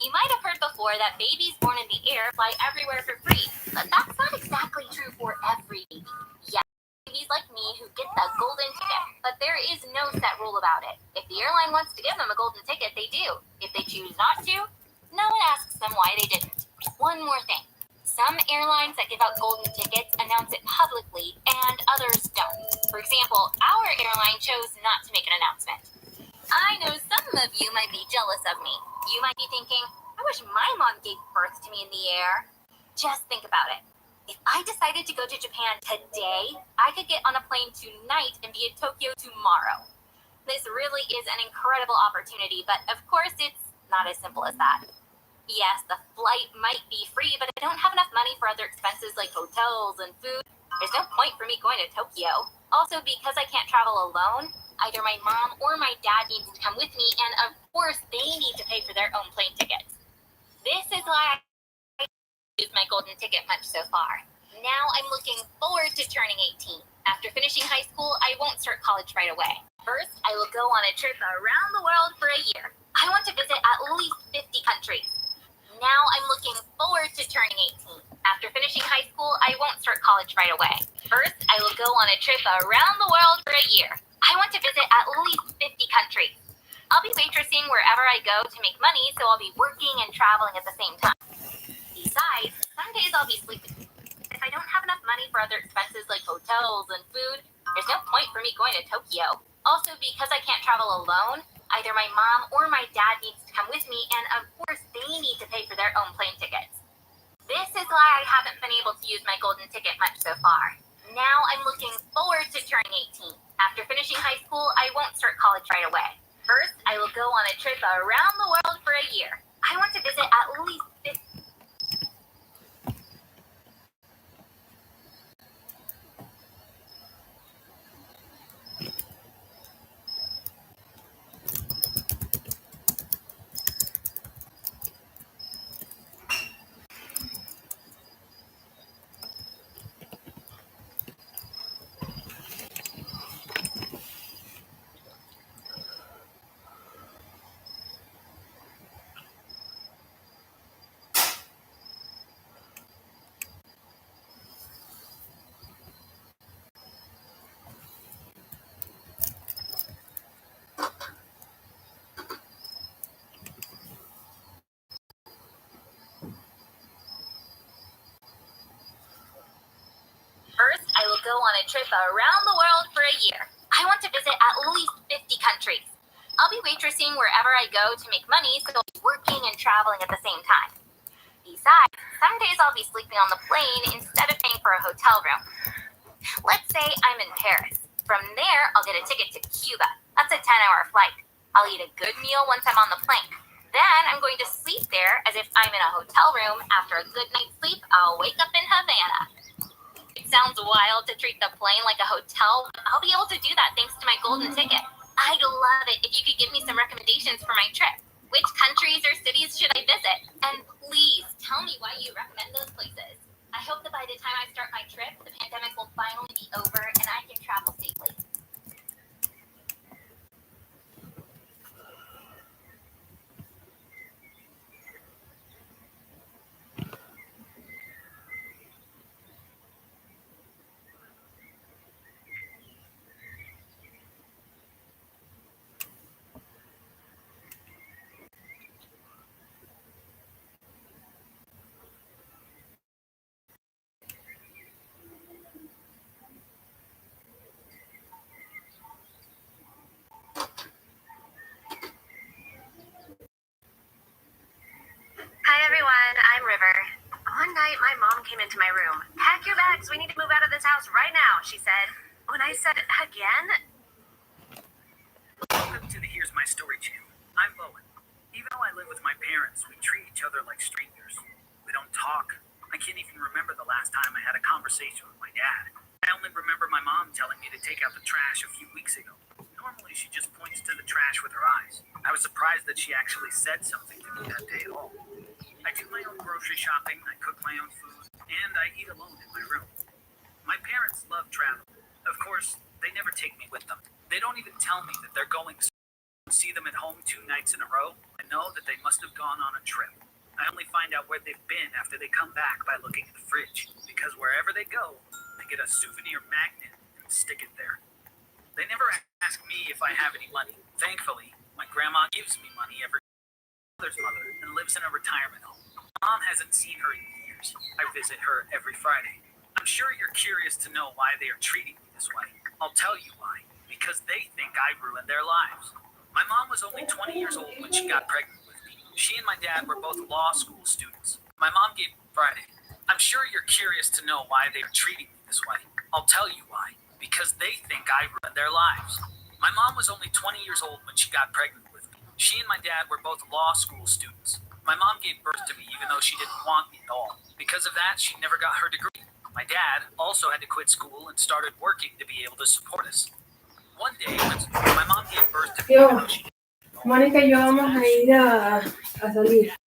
You might have heard before that babies born in the air fly everywhere for free, but that's not exactly true for every baby. Yes, babies like me who get the golden ticket, but there is no set rule about it. If the airline wants to give them a golden ticket, they do. If they choose not to, no one asks them why they didn't. One more thing. Some airlines that give out golden tickets announce it publicly, and others don't. For example, our airline chose not to make an announcement. I know some of you might be jealous of me. You might be thinking, I wish my mom gave birth to me in the air. Just think about it. If I decided to go to Japan today, I could get on a plane tonight and be in Tokyo tomorrow. This really is an incredible opportunity, but of course it's not as simple as that. Yes, the flight might be free, but I don't have enough money for other expenses like hotels and food. There's no point for me going to Tokyo. Also, because I can't travel alone, either my mom or my dad needs to come with me, and of course, they need to pay for their own plane tickets. This is why I used my golden ticket much so far. Now I'm looking forward to turning 18. After finishing high school, I won't start college right away. First, I will go on a trip around the world for a year. I want to visit at least 50 countries. Now I'm looking forward to turning 18. After finishing high school, I won't start college right away. First, I will go on a trip around the world for a year. I want to visit at least 50 countries. I'll be waitressing wherever I go to make money, so I'll be working and traveling at the same time. Besides, some days I'll be sleeping. If I don't have enough money for other expenses like hotels and food, there's no point for me going to Tokyo. Also, because I can't travel alone, either my mom or my dad needs to come with me, and of course, they need to pay for their own plane tickets. This is why I haven't been able to use my golden ticket much so far. Now I'm looking forward to turning 18. After finishing high school, I won't start college right away. First, I will go on a trip around the world for a year. I want to visit at least 50. First, I will go on a trip around the world for a year. I want to visit at least 50 countries. I'll be waitressing wherever I go to make money, so I'll be working and traveling at the same time. Besides, some days I'll be sleeping on the plane instead of paying for a hotel room. Let's say I'm in Paris. From there, I'll get a ticket to Cuba. That's a 10-hour flight. I'll eat a good meal once I'm on the plane. Then I'm going to sleep there as if I'm in a hotel room. After a good night's sleep, I'll wake up in Havana. It sounds wild to treat the plane like a hotel, but I'll be able to do that thanks to my golden ticket. I'd love it if you could give me some recommendations for my trip. Which countries or cities should I visit? And please tell me why you recommend those places. I hope that by the time I start my trip, the pandemic will finally be over and I can travel safely. Hi everyone, I'm River. One night my mom came into my room. Pack your bags, we need to move out of this house right now, she said. When I said, again? Welcome to the Here's My Story channel. I'm Bowen. Even though I live with my parents, we treat each other like strangers. We don't talk. I can't even remember the last time I had a conversation with my dad. I only remember my mom telling me to take out the trash a few weeks ago. Normally, she just points to the trash with her eyes. I was surprised that she actually said something to me that day at all. I do my own grocery shopping, I cook my own food, and I eat alone in my room. My parents love travel. Of course, they never take me with them. They don't even tell me that they're going to see them at home 2 nights in a row and know that they must have gone on a trip. I only find out where they've been after they come back by looking at the fridge, because wherever they go, they get a souvenir magnet and stick it there. They never ask me if I have any money. Thankfully, my grandma gives me money every mother's mother and lives in a retirement home. Mom hasn't seen her in years. I visit her every Friday. I'm sure you're curious to know why they are treating me this way. I'll tell you why. Because they think I ruined their lives. My mom was only 20 years old when she got pregnant with me. She and my dad were both law school students. My mom gave Friday. I'm sure you're curious to know why they are treating me this way. I'll tell you why. Because they think I ruined their lives. My mom was only 20 years old when she got pregnant with me. She and my dad were both law school students. My mom gave birth to me even though she didn't want me at all. Because of that, she never got her degree. My dad also had to quit school and started working to be able to support us. One day, when my mom gave birth to me even though she didn't. Mónica y yo vamos a ir a salir.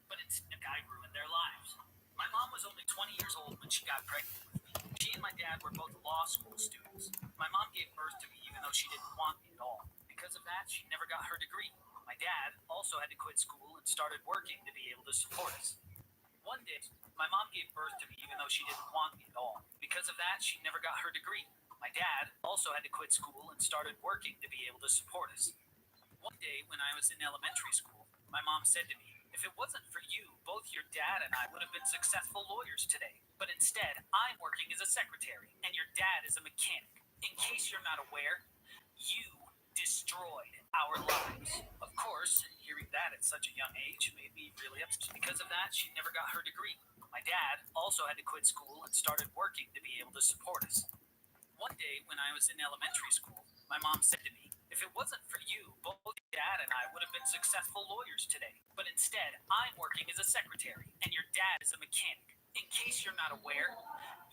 But it's a guy ruined their lives. My mom was only 20 years old when she got pregnant with me. She and my dad were both law school students. My mom gave birth to me even though she didn't want me at all. Because of that, she never got her degree. My dad also had to quit school and started working to be able to support us. One day, my mom gave birth to me even though she didn't want me at all. Because of that, she never got her degree. My dad also had to quit school and started working to be able to support us. One day, when I was in elementary school, my mom said to me, "If it wasn't for you, both your dad and I would have been successful lawyers today. But instead, I'm working as a secretary, and your dad is a mechanic. In case you're not aware, you destroyed our lives." Of course, hearing that at such a young age made me really upset. Because of that, she never got her degree. My dad also had to quit school and started working to be able to support us. One day, when I was in elementary school, my mom said to me, "If it wasn't for you, both dad and I would have been successful lawyers today. But instead, I'm working as a secretary, and your dad is a mechanic. In case you're not aware,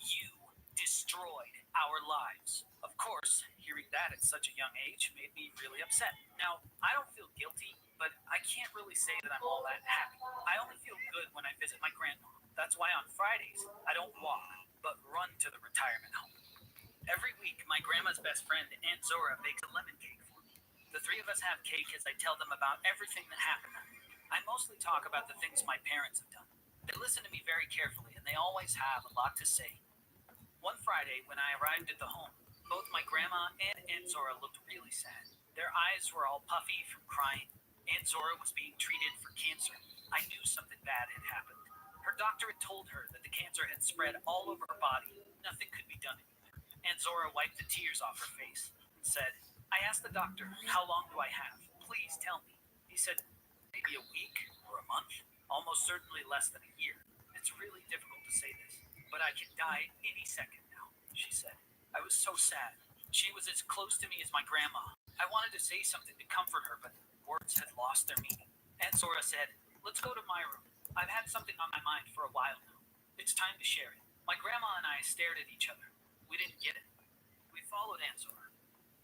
you destroyed our lives." Of course, hearing that at such a young age made me really upset. Now, I don't feel guilty, but I can't really say that I'm all that happy. I only feel good when I visit my grandma. That's why on Fridays, I don't walk, but run to the retirement home. My grandma's best friend, Aunt Zora, bakes a lemon cake for me. The three of us have cake as I tell them about everything that happened. I mostly talk about the things my parents have done. They listen to me very carefully, and they always have a lot to say. One Friday, when I arrived at the home, both my grandma and Aunt Zora looked really sad. Their eyes were all puffy from crying. Aunt Zora was being treated for cancer. I knew something bad had happened. Her doctor had told her that the cancer had spread all over her body. Nothing could be done anymore. Aunt Zora wiped the tears off her face and said, I asked the doctor, how long do I have? Please tell me. He said, maybe a week or a month, almost certainly less than a year. It's really difficult to say this, but I can die any second now, she said. I was so sad. She was as close to me as my grandma. I wanted to say something to comfort her, but words had lost their meaning. Aunt Zora said, let's go to my room. I've had something on my mind for a while now. It's time to share it. My grandma and I stared at each other. We didn't get it. We followed Aunt Zora.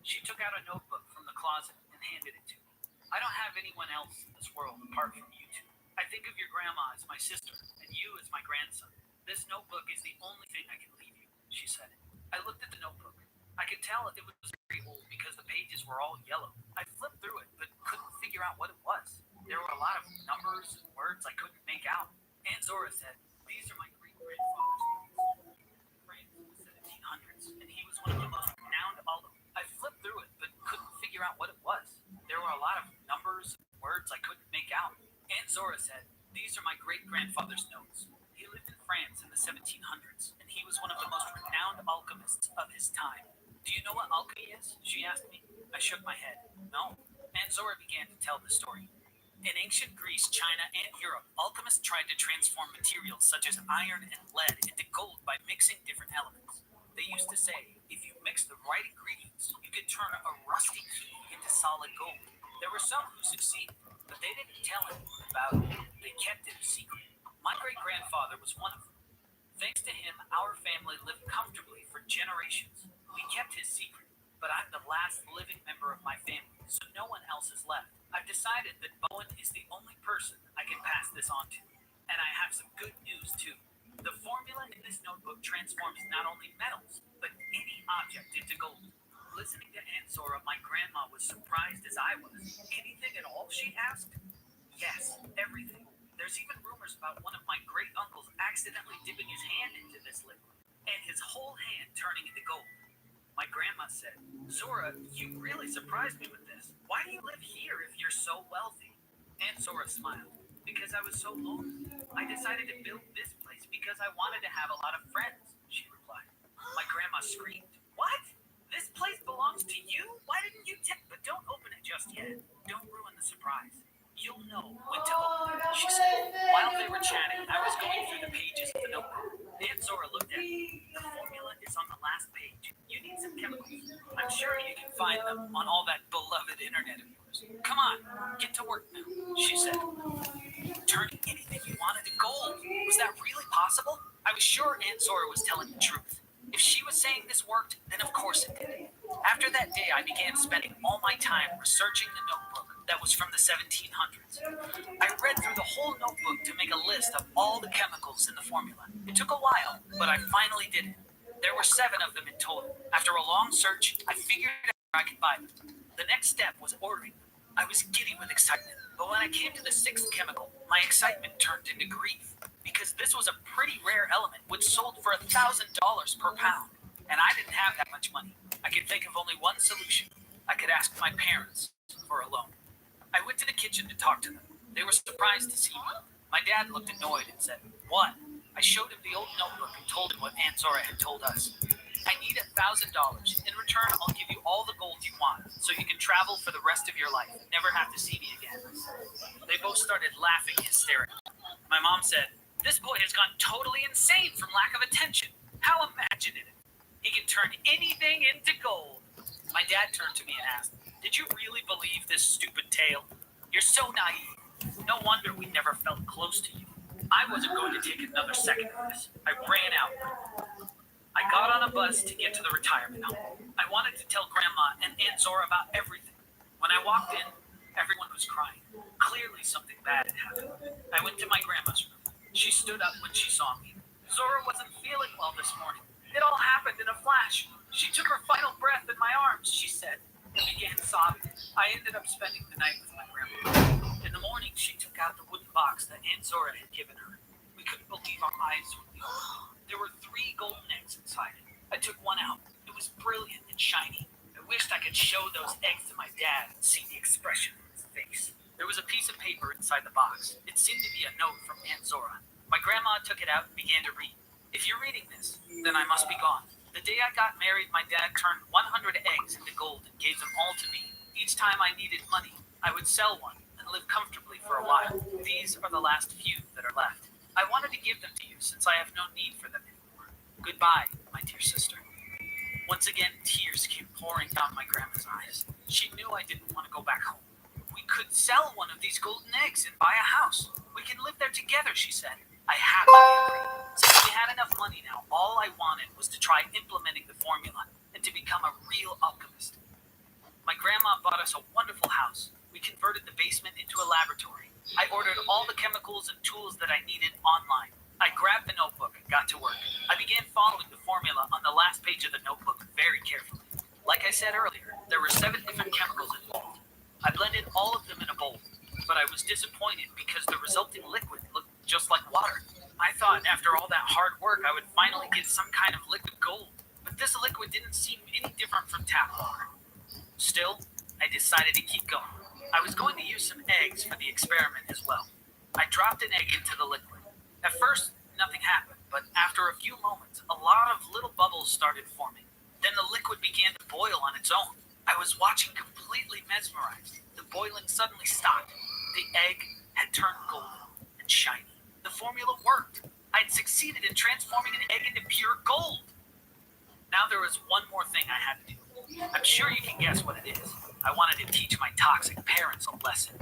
She took out a notebook from the closet and handed it to me. I don't have anyone else in this world apart from you two. I think of your grandma as my sister and you as my grandson. This notebook is the only thing I can leave you, she said. I looked at the notebook. I could tell it was very old because the pages were all yellow. I flipped through it but couldn't figure out what it was. There were a lot of numbers and words I couldn't make out. Aunt Zora said, these are my great-grandfather's names. France in the 1700s, and he was one of the most renowned oligarchs. I flipped through it, but couldn't figure out what it was. There were a lot of numbers and words I couldn't make out. Aunt Zora said, these are my great-grandfather's notes. He lived in France in the 1700s, and he was one of the most renowned alchemists of his time. Do you know what alchemy is? She asked me. I shook my head. No. Aunt Zora began to tell the story. In ancient Greece, China, and Europe, alchemists tried to transform materials such as iron and lead into gold by mixing different elements. They used to say, if you mix the right ingredients, you could turn a rusty key into solid gold. There were some who succeeded, but they didn't tell anyone about it. They kept it a secret. My great-grandfather was one of them. Thanks to him, our family lived comfortably for generations. We kept his secret, but I'm the last living member of my family, so no one else is left. I've decided that Bowen is the only person I can pass this on to. And I have some good news, too. The formula in this notebook transforms not only metals, but any object into gold. Listening to Aunt Zora, my grandma was surprised as I was. Anything at all, she asked? Yes, everything. There's even rumors about one of my great-uncles accidentally dipping his hand into this liquid, and his whole hand turning into gold. My grandma said, Zora, you really surprised me with this. Why do you live here if you're so wealthy? Aunt Zora smiled. Because I was so lonely. I decided to build this place because I wanted to have a lot of friends, she replied. My grandma screamed, what? This place belongs to you? Why didn't you But don't open it just yet. Don't ruin the surprise. You'll know when to open it, she said. While they were chatting, I was going through the pages of the notebook. Aunt Zora looked at me. The formula is on the last page. You need some chemicals. I'm sure you can find them on all that beloved internet of yours. Come on, get to work now, she said. Turning anything you wanted to gold. Was that really possible? I was sure Aunt Zora was telling the truth. If she was saying this worked, then of course it did. After that day, I began spending all my time researching the notebook that was from the 1700s. I read through the whole notebook to make a list of all the chemicals in the formula. It took a while, but I finally did it. There were 7 of them in total. After a long search, I figured out where I could buy them. The next step was ordering them. I was giddy with excitement, but when I came to the 6th chemical, my excitement turned into grief, because this was a pretty rare element which sold for $1,000 per pound, and I didn't have that much money. I could think of only one solution. I could ask my parents for a loan. I went to the kitchen to talk to them. They were surprised to see me. My dad looked annoyed and said, what? I showed him the old notebook and told him what Aunt Zora had told us. I need $1,000. In return, I'll give you all the gold you want, so you can travel for the rest of your life and never have to see me again. They both started laughing hysterically. My mom said, this boy has gone totally insane from lack of attention. How imaginative. He can turn anything into gold. My dad turned to me and asked, did you really believe this stupid tale? You're so naive. No wonder we never felt close to you. I wasn't going to take another second of this. I ran out. I got on a bus to get to the retirement home. I wanted to tell Grandma and Aunt Zora about everything. When I walked in, everyone was crying. Clearly something bad had happened. I went to my grandma's room. She stood up when she saw me. Zora wasn't feeling well this morning. It all happened in a flash, She took her final breath in my arms, she said, and began sobbing. I ended up spending the night with my grandma. In the morning, she took out the wooden box that Aunt Zora had given her. We couldn't believe our eyes when we opened it. There were 3 golden eggs inside it. I took one out. It was brilliant and shiny. I wished I could show those eggs to my dad and see the expression on his face. There was a piece of paper inside the box. It seemed to be a note from Aunt Zora. My grandma took it out and began to read. If you're reading this, then I must be gone. The day I got married, my dad turned 100 eggs into gold and gave them all to me. Each time I needed money, I would sell one and live comfortably for a while. These are the last few that are left. I wanted to give them to you since I have no need for them anymore. Goodbye, my dear sister. Once again, tears came pouring down my grandma's eyes. She knew I didn't want to go back home. We could sell one of these golden eggs and buy a house. We can live there together, she said. I happily agreed. Since we had enough money now, all I wanted was to try implementing the formula and to become a real alchemist. My grandma bought us a wonderful house. We converted the basement into a laboratory. I ordered all the chemicals and tools that I needed online. I grabbed the notebook and got to work. I began following the formula on the last page of the notebook very carefully. Like I said earlier, there were 7 different chemicals involved. I blended all of them in a bowl, but I was disappointed because the resulting liquid looked just like water. I thought after all that hard work I would finally get some kind of liquid gold, but this liquid didn't seem any different from tap water. Still, I decided to keep going. I was going to use some eggs for the experiment as well. I dropped an egg into the liquid. At first, nothing happened, but after a few moments, a lot of little bubbles started forming. Then the liquid began to boil on its own. I was watching completely mesmerized. The boiling suddenly stopped. The egg had turned golden and shiny. The formula worked. I had succeeded in transforming an egg into pure gold. Now there was one more thing I had to do. I'm sure you can guess what it is. I wanted to teach my toxic parents a lesson.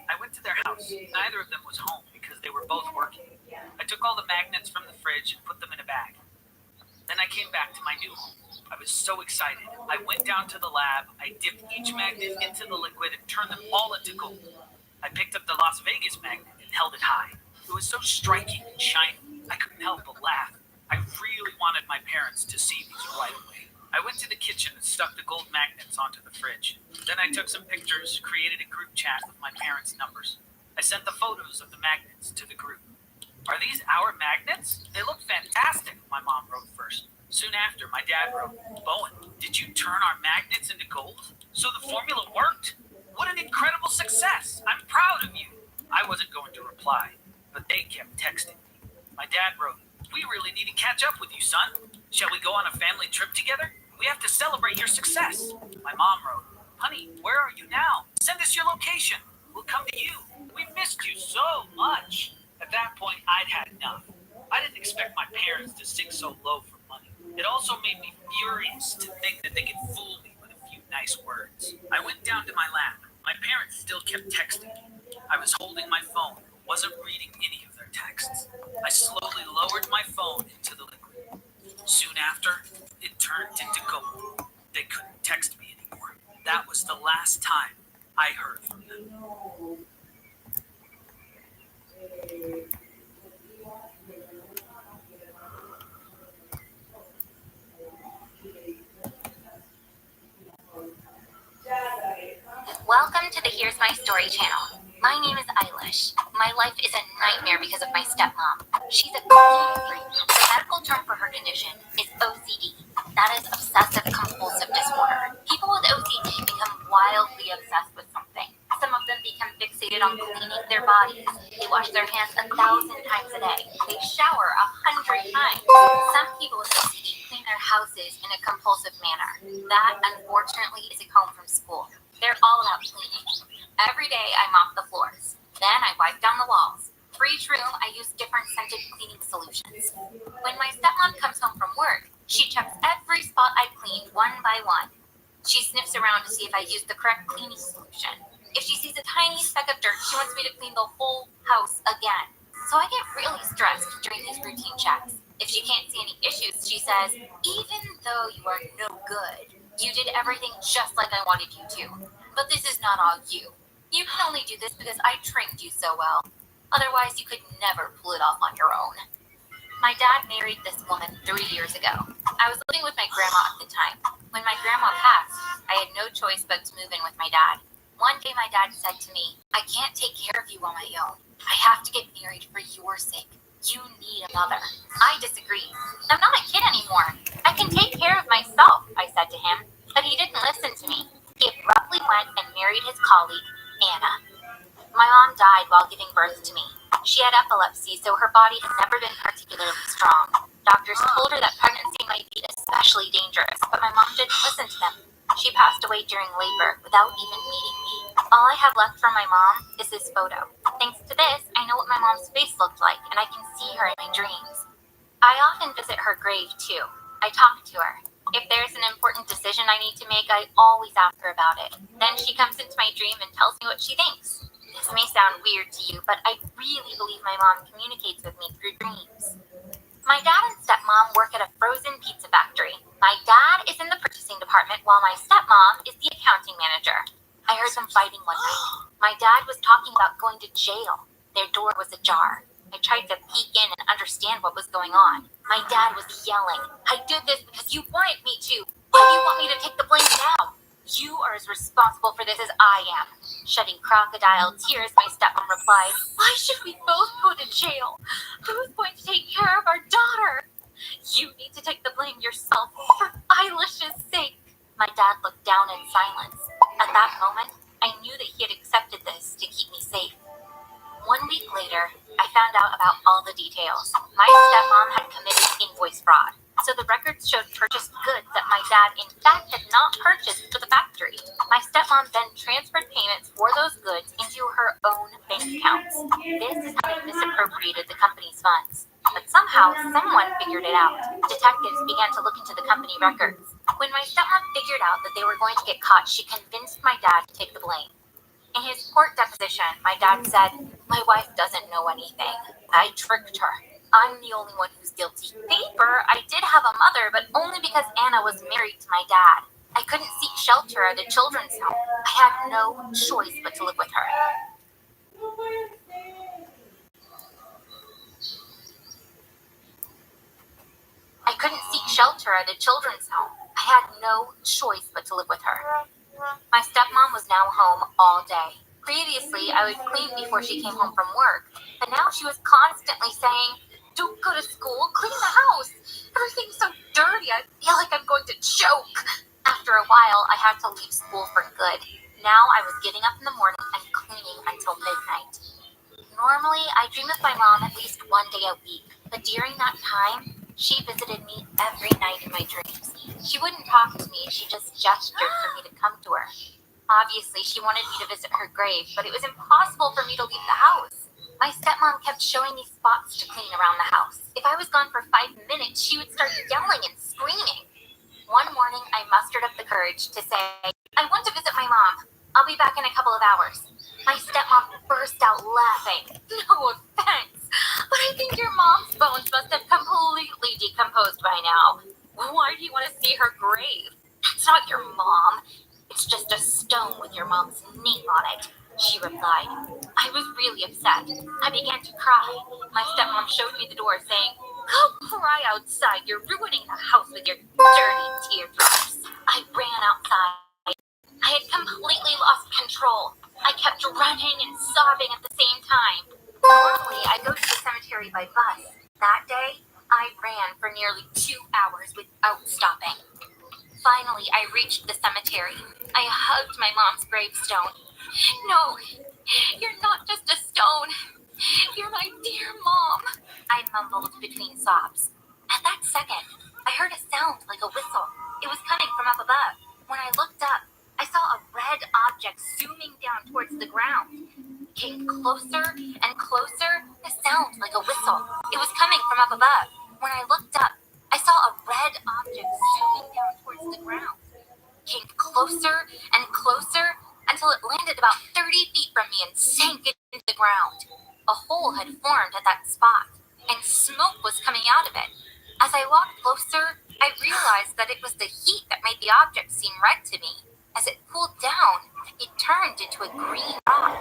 I went to their house. Neither of them was home because they were both working. I took all the magnets from the fridge and put them in a bag. Then I came back to my new home. I was so excited. I went down to the lab. I dipped each magnet into the liquid and turned them all into gold. I picked up the Las Vegas magnet and held it high. It was so striking and shiny, I couldn't help but laugh. I really wanted my parents to see these right away. I went to the kitchen and stuck the gold magnets onto the fridge. Then I took some pictures, created a group chat with my parents' numbers. I sent the photos of the magnets to the group. Are these our magnets? They look fantastic, my mom wrote first. Soon after, my dad wrote, Bowen, did you turn our magnets into gold? So the formula worked? What an incredible success! I'm proud of you. I wasn't going to reply, but they kept texting me. My dad wrote, we really need to catch up with you, son. Shall we go on a family trip together? We have to celebrate your success. My mom wrote, honey, where are you now? Send us your location. We'll come to you. We missed you so much. At that point, I'd had enough. I didn't expect my parents to sink so low for money. It also made me furious to think that they could fool me with a few nice words. I went down to my lab. My parents still kept texting me. I was holding my phone, wasn't reading any of their texts. I slowly lowered my phone into the liquid. Soon after, it turned into gold. They couldn't text me anymore. That was the last time I heard from them. Welcome to the Here's My Story channel. My name is Eilish. My life is a nightmare because of my stepmom. She's a clean freak. The medical term for her condition is OCD. That is obsessive compulsive disorder. People with OCD become wildly obsessed with something. Some of them become fixated on cleaning their bodies. They wash their hands 1,000 times a day. They shower 100 times. Some people with OCD clean their houses in a compulsive manner. That, unfortunately, is a home from school. They're all about cleaning. Every day I mop the floors. Then I wipe down the walls. For each room, I use different scented cleaning solutions. When my stepmom comes home from work, she checks every spot I cleaned one by one. She sniffs around to see if I used the correct cleaning solution. If she sees a tiny speck of dirt, she wants me to clean the whole house again. So I get really stressed during these routine checks. If she can't see any issues, she says, even though you are no good, you did everything just like I wanted you to. But this is not all you. You can only do this because I trained you so well. Otherwise, you could never pull it off on your own. My dad married this woman 3 years ago. I was living with my grandma at the time. When my grandma passed, I had no choice but to move in with my dad. One day my dad said to me, "I can't take care of you on my own. I have to get married for your sake. You need a mother." I disagreed. "I'm not a kid anymore. I can take care of myself," I said to him. But he didn't listen to me. He abruptly went and married his colleague, Anna. My mom died while giving birth to me. She had epilepsy, so her body had never been particularly strong. Doctors told her that pregnancy might be especially dangerous, but my mom didn't listen to them. She passed away during labor without even meeting me. All I have left from my mom is this photo. Thanks to this, I know what my mom's face looked like, and I can see her in my dreams. I often visit her grave, too. I talk to her. If there's an important decision I need to make, I always ask her about it. Then she comes into my dream and tells me what she thinks. This may sound weird to you, but I really believe my mom communicates with me through dreams. My dad and stepmom work at a frozen pizza factory. My dad is in the purchasing department while my stepmom is the accounting manager. I heard them fighting one night. My dad was talking about going to jail. Their door was ajar. I tried to peek in and understand what was going on. My dad was yelling, "I did this because you wanted me to. Why do you want me to take the blame now? You are as responsible for this as I am." Shedding crocodile tears, my stepmom replied, "Why should we both go to jail? Who's going to take care of our daughter? You need to take the blame yourself for Eilish's sake." My dad looked down in silence. At that moment, I knew that he had accepted this to keep me safe. 1 week later, I found out about all the details. My stepmom had committed invoice fraud, so the records showed purchased goods that my dad in fact had not purchased for the factory. My stepmom then transferred payments for those goods into her own bank accounts. This is how they misappropriated the company's funds. But somehow, someone figured it out. Detectives began to look into the company records. When my stepmom figured out that they were going to get caught, she convinced my dad to take the blame. In his court deposition, my dad said, "My wife doesn't know anything. I tricked her. I'm the only one who's guilty. Paper, I did have a mother, but only because Anna was married to my dad. I couldn't seek shelter at a children's home. I had no choice but to live with her." I couldn't seek shelter at a children's home. I had no choice but to live with her. My stepmom was now home all day. Previously, I would clean before she came home from work, but now she was constantly saying, "Don't go to school, clean the house. Everything's so dirty, I feel like I'm going to choke." After a while, I had to leave school for good. Now I was getting up in the morning and cleaning until midnight. Normally, I dream of my mom at least one day a week, but during that time, she visited me every night in my dreams. She wouldn't talk to me, she just gestured for me to come to her. Obviously, she wanted me to visit her grave, but it was impossible for me to leave the house. My stepmom kept showing me spots to clean around the house. If I was gone for 5 minutes, she would start yelling and screaming. One morning, I mustered up the courage to say, "I want to visit my mom. I'll be back in a couple of hours." My stepmom burst out laughing. "No offense, but I think your mom's bones must have completely decomposed by now. Why do you want to see her grave? That's not your mom. It's just a stone with your mom's name on it," she replied. I was really upset. I began to cry. My stepmom showed me the door, saying, "Go cry outside. You're ruining the house with your dirty teardrops." I ran outside. I had completely lost control. I kept running and sobbing at the same time. Normally, I go to the cemetery by bus. That day, I ran for nearly 2 hours without stopping. Finally, I reached the cemetery. I hugged my mom's gravestone. "No, you're not just a stone. You're my dear mom," I mumbled between sobs. At that second, I heard a sound like a whistle. It was coming from up above. When I looked up, I saw a red object zooming down towards the ground. It came closer and closer. The sound like a whistle. It was coming from up above. When I looked up, I saw a red object zooming down towards the ground. It came closer and closer until it landed about 30 feet from me and sank into the ground. A hole had formed at that spot, and smoke was coming out of it. As I walked closer, I realized that it was the heat that made the object seem red to me. As it cooled down, it turned into a green rock.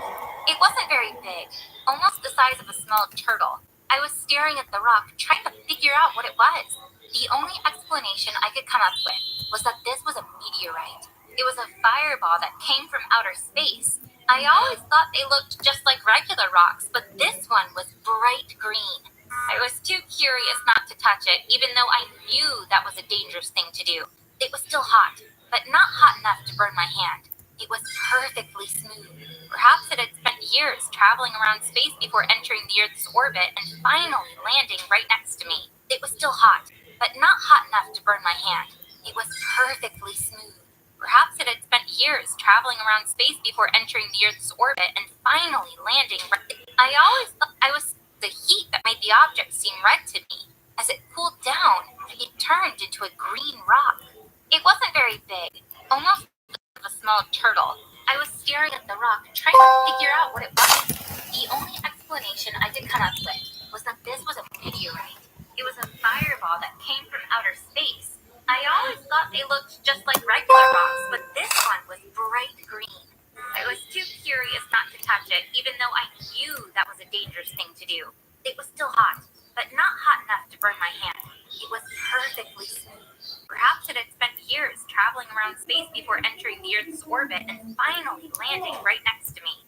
It wasn't very big, almost the size of a small turtle. I was staring at the rock, trying to figure out what it was. The only explanation I could come up with was that this was a meteorite. It was a fireball that came from outer space. I always thought they looked just like regular rocks, but this one was bright green. I was too curious not to touch it, even though I knew that was a dangerous thing to do. It was still hot, but not hot enough to burn my hand. It was perfectly smooth. Perhaps it had spent years traveling around space before entering the Earth's orbit and finally landing right next to me. It was still hot, but not hot enough to burn my hand. It was perfectly smooth. Perhaps it had spent years traveling around space before entering the Earth's orbit and finally landing right. I always thought I was the heat that made the object seem red to me. As it cooled down, it turned into a green rock. It wasn't very big, almost like a small turtle. I was staring at the rock, trying to figure out what it was. The only explanation I could come up with was that this was a meteorite. It was a fireball that came from outer space. I always thought they looked just like regular rocks, but this one was bright green. I was too curious not to touch it, even though I knew that was a dangerous thing to do. It was still hot, but not hot enough to burn my hand. It was perfectly smooth. Perhaps it had spent years traveling around space before entering the Earth's orbit and finally landing right next to me.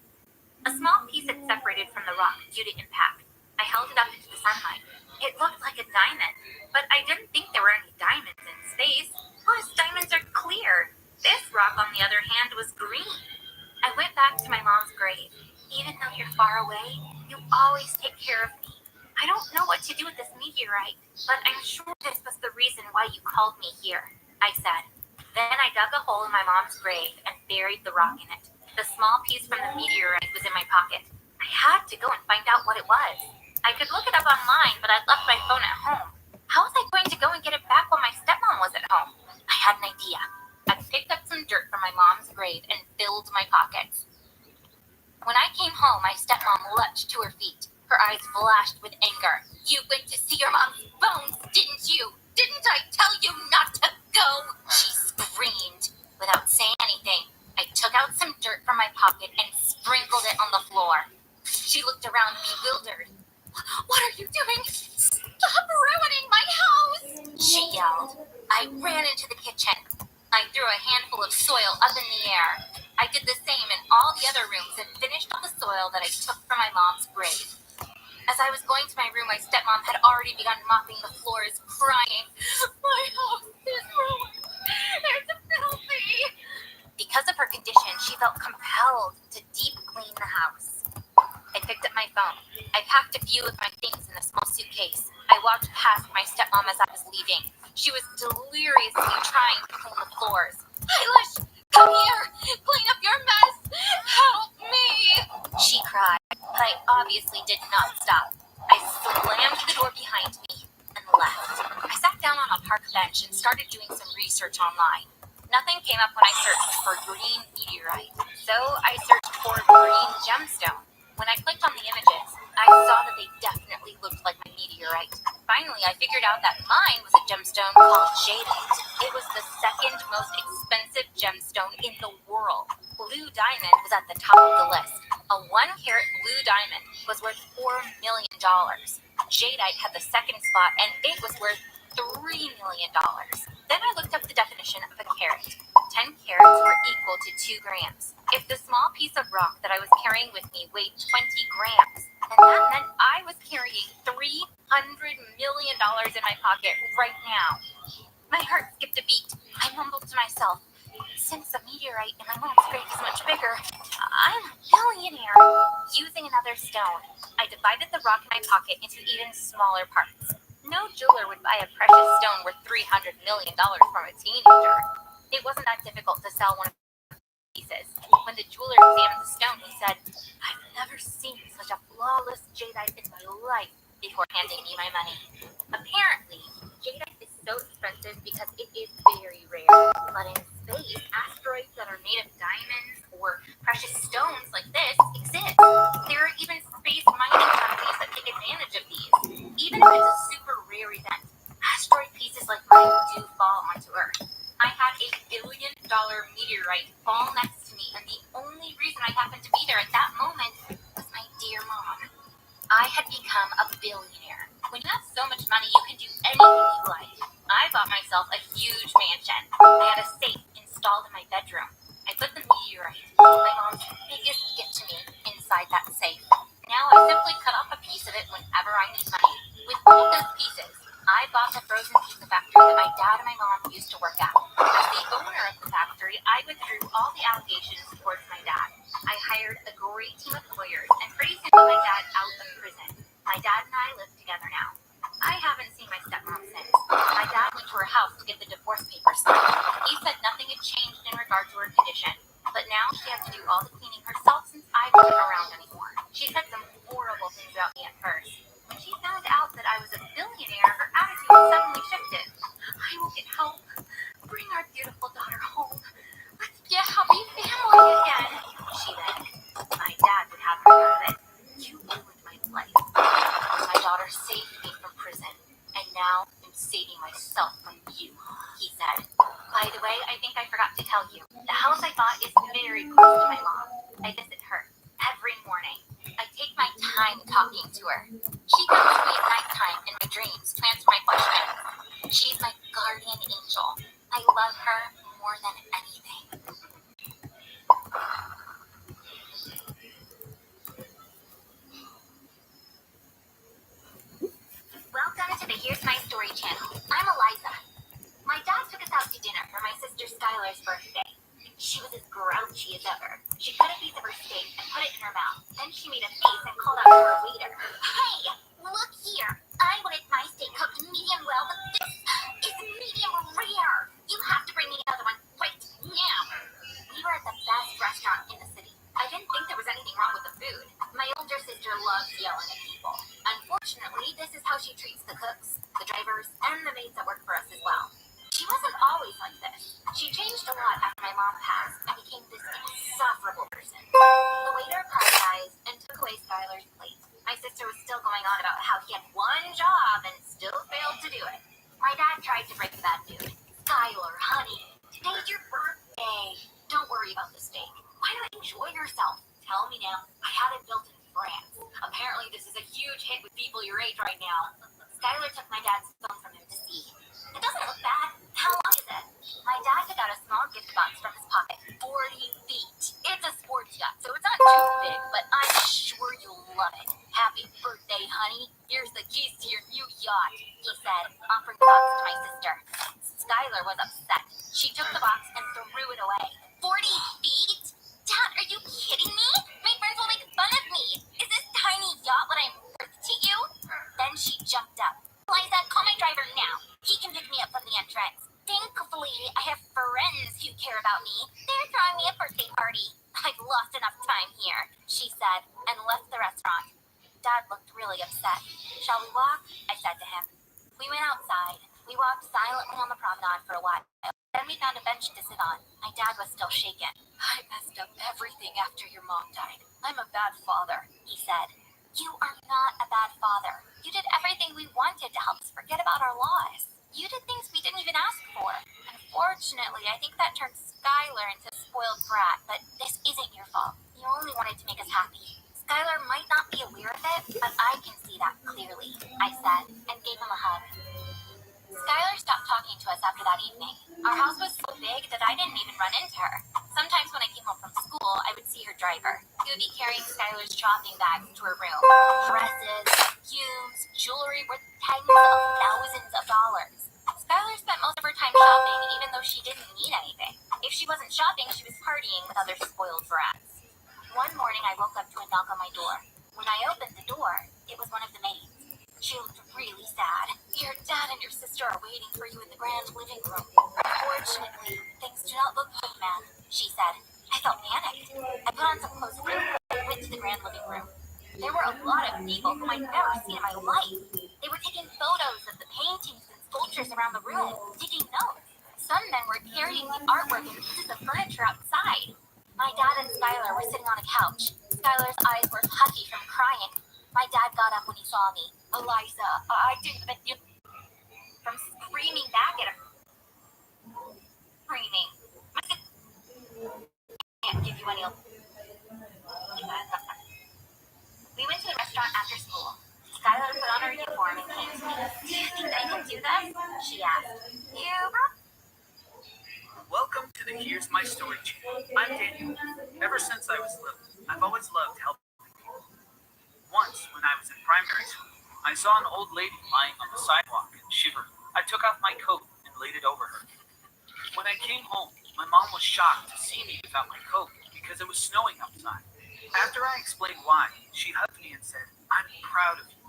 A small piece had separated from the rock due to impact. I held it up into the sunlight. It looked like a diamond, but I didn't think there were any diamonds in space. Plus, diamonds are clear. This rock, on the other hand, was green. I went back to my mom's grave. Even though you're far away, you always take care of me. I don't know what to do with this meteorite, but I'm sure this was the reason why you called me here, I said. Then I dug a hole in my mom's grave and buried the rock in it. The small piece from the meteorite was in my pocket. I had to go and find out what it was. I could look it up online, but I'd left my phone at home. How was I going to go and get it back while my stepmom was at home? I had an idea. I picked up some dirt from my mom's grave and filled my pockets. When I came home, my stepmom leapt to her feet. Her eyes flashed with anger. You went to see your mom's bones, didn't you? Didn't I tell you not to go? She screamed. Without saying anything, I took out some dirt from my pocket and sprinkled it on the floor. She looked around bewildered. What are you doing? Stop ruining my house! She yelled. I ran into the kitchen. I threw a handful of soil up in the air. I did the same in all the other rooms and finished off the soil that I took from my mom's grave. As I was going to my room, my stepmom had already begun mopping the floors, crying, My house is ruined. It's filthy. Because of her condition, she felt compelled to deep clean the house. I picked up my phone. I packed a few of my things in a small suitcase. I walked past my stepmom as I was leaving. She was deliriously trying to clean the floors. Eilish, come here! Clean up your mess! Help me! She cried, but I obviously did not stop. I slammed the door behind me and left. I sat down on a park bench and started doing some research online. Nothing came up when I searched for green meteorite, so I searched for green gemstone. When I clicked on the images, I saw that they definitely looked like my meteorite. Finally, I figured out that mine was a gemstone called jadeite. It was the second most expensive gemstone in the world. Blue diamond was at the top of the list. A 1-carat blue diamond was worth $4 million. Jadeite had the second spot, and it was worth $3 million. Then I looked up the definition of a carat. 10 carats were equal to 2 grams. If the small piece of rock that I was carrying with me weighed 20 grams, then that meant I was carrying $300 million in my pocket right now. My heart skipped a beat. I mumbled to myself, since the meteorite in my mom's grave is much bigger, I'm a millionaire. Using another stone, I divided the rock in my pocket into even smaller parts. No jeweler would buy a precious stone worth $300 million from a teenager. It wasn't that difficult to sell one of the pieces. When the jeweler examined the stone, he said, I've never seen such a flawless jadeite in my life, before handing me my money. Apparently, jadeite is so expensive because it is very rare. But in space, asteroids that are made of diamonds or precious stones like this exist. There are even space mining companies that take advantage of these. Even if it's a super rare event, asteroid pieces like mine do fall onto Earth. I had a $1 billion meteorite fall next to me, and the only reason I happened to be there at that moment was my dear mom. I had become a billionaire. billionaire. When you have so much money, you can do anything you like. I bought myself a huge mansion. I had a safe installed in my bedroom. I put the meteorite, my mom's biggest gift to me, inside that safe. Now I simply cut off a piece of it whenever I need money. With all those pieces, I bought the frozen pizza factory that my dad and my mom used to work at. As the owner of the factory, I withdrew all the allegations towards my dad. I hired a great team of lawyers and pretty soon got my dad out of prison. My dad and I live together now. I haven't seen my stepmom since. My dad went to her house to get the divorce papers signed. He said nothing had changed in regard to her condition, but now she has to do all the cleaning herself since I wasn't around anymore. She said some horrible things about me at first. When she found out that I was a billionaire, her attitude suddenly shifted. I will get help. Bring our beautiful daughter home. Let's be a happy family again, she begged. My dad would have none of it. You ruined my life. My daughter saved me from prison, and now I'm saving myself from you, he said. By the way, I think I forgot to tell you. The house I bought is very close to my mom. I visit her every morning. I take my time talking to her. She comes to me at nighttime in my dreams to answer my questions. She's my guardian angel. I love her more than anything. Welcome to the Here's My Story channel. I'm Eliza. My dad took us out to dinner for my sister Skylar's birthday. She was as grouchy as ever. She cut a piece of her steak and put it in her mouth. Then she made a face and called out to her waiter. Hey, look here. I wanted my steak cooked medium well, but this is medium rare. You have to bring me another one right now. We were at the best restaurant in the city. I didn't think there was anything wrong with the food. My older sister loves yelling at people. Unfortunately, this is how she treats the cooks, the drivers, and the maids that work for us as well. She wasn't always like this. She changed a lot after my mom passed and became this insufferable person. The waiter apologized and took away Skylar's plate. My sister was still going on about how he had one job and still failed to do it. My dad tried to break the bad mood. Skylar, honey, today's your birthday. Don't worry about the steak. Why not enjoy yourself? Tell me now. I had it built in France. Apparently this is a huge hit with people your age right now. Skylar took my dad's phone from him to see. It doesn't look bad. How long is it? My dad took out a small gift box from his pocket. 40 feet. It's a sports yacht, so it's not too big, but I'm sure you'll love it. Happy birthday, honey. Here's the keys to your new yacht, he said, offering the box to my sister. Skylar was upset. She took the box and threw it away. 40 feet? Dad, are you kidding me? My friends will make fun of me. Is this tiny yacht what I'm worth to you? Then she jumped up. Liza, call my driver now. He can pick me up from the entrance. Thankfully, I have friends who care about me. They're throwing me a birthday party. I've lost enough time here, she said, and left the restaurant. Dad looked really upset. Shall we walk? I said to him. We went outside. We walked silently on the promenade for a while. Then we found a bench to sit on. My dad was still shaken. I messed up everything after your mom died. I'm a bad father, he said. You are not a bad father. You did everything we wanted to help us forget about our loss. You did things we didn't even ask for. Unfortunately, I think that turned Skylar into a spoiled brat, but this isn't your fault. You only wanted to make us happy. Skylar might not be aware of it, but I can see that clearly, I said, and gave him a hug. Skylar stopped talking to us after that evening. Our house was so big that I didn't even run into her. Sometimes when I came home from school, I would see her driver. He would be carrying Skylar's shopping bags to her room. Dresses, perfumes, jewelry worth tens of thousands of dollars. Skylar spent most of her time shopping even though she didn't need anything. If she wasn't shopping, she was partying with other spoiled brats. One morning, I woke up to a knock on my door. When I opened the door, it was one of the maids. She looked really sad. Your dad and your sister are waiting for you in the grand living room. Unfortunately, things do not look good, ma'am, she said. I felt panicked. I put on some clothes and went to the grand living room. There were a lot of people whom I'd never seen in my life. They were taking photos of the paintings and sculptures around the room, taking notes. Some men were carrying the artwork and pieces of furniture outside. My dad and Skylar were sitting on a couch. Skylar's eyes were puffy from crying. My dad got up when he saw me. Eliza, I think that you... From screaming back at him. Screaming. I can't give you any... We went to the restaurant after school. Skylar put on her uniform and came to me. Do you think I can do this? She asked. You? Welcome to the Here's My Story channel. I'm Daniel. Ever since I was little, I've always loved helping people. Once, when I was in primary school, I saw an old lady lying on the sidewalk and shivering. I took off my coat and laid it over her. When I came home, my mom was shocked to see me without my coat because it was snowing outside. After I explained why, she hugged me and said, "I'm proud of you."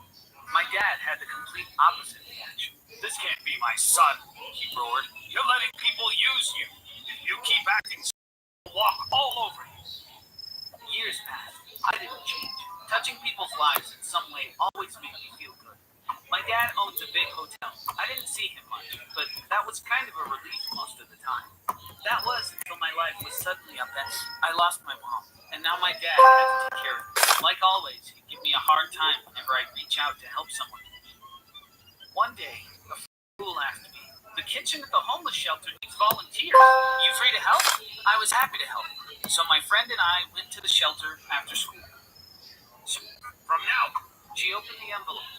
My dad had the complete opposite reaction. This can't be my son, he roared. You're letting people use you. If you keep acting so, I'll walk all over you. Years passed. I didn't change. Touching people's lives in some way always made me feel good. My dad owns a big hotel. I didn't see him much, but that was kind of a relief most of the time. That was until my life was suddenly upended. I lost my mom, and now my dad had to take care of me. Like always, he'd give me a hard time whenever I'd reach out to help someone. One day, a fool asked me, "The kitchen at the homeless shelter needs volunteers. You free to help?" I was happy to help. So my friend and I went to the shelter after school. So, from now, She opened the envelope.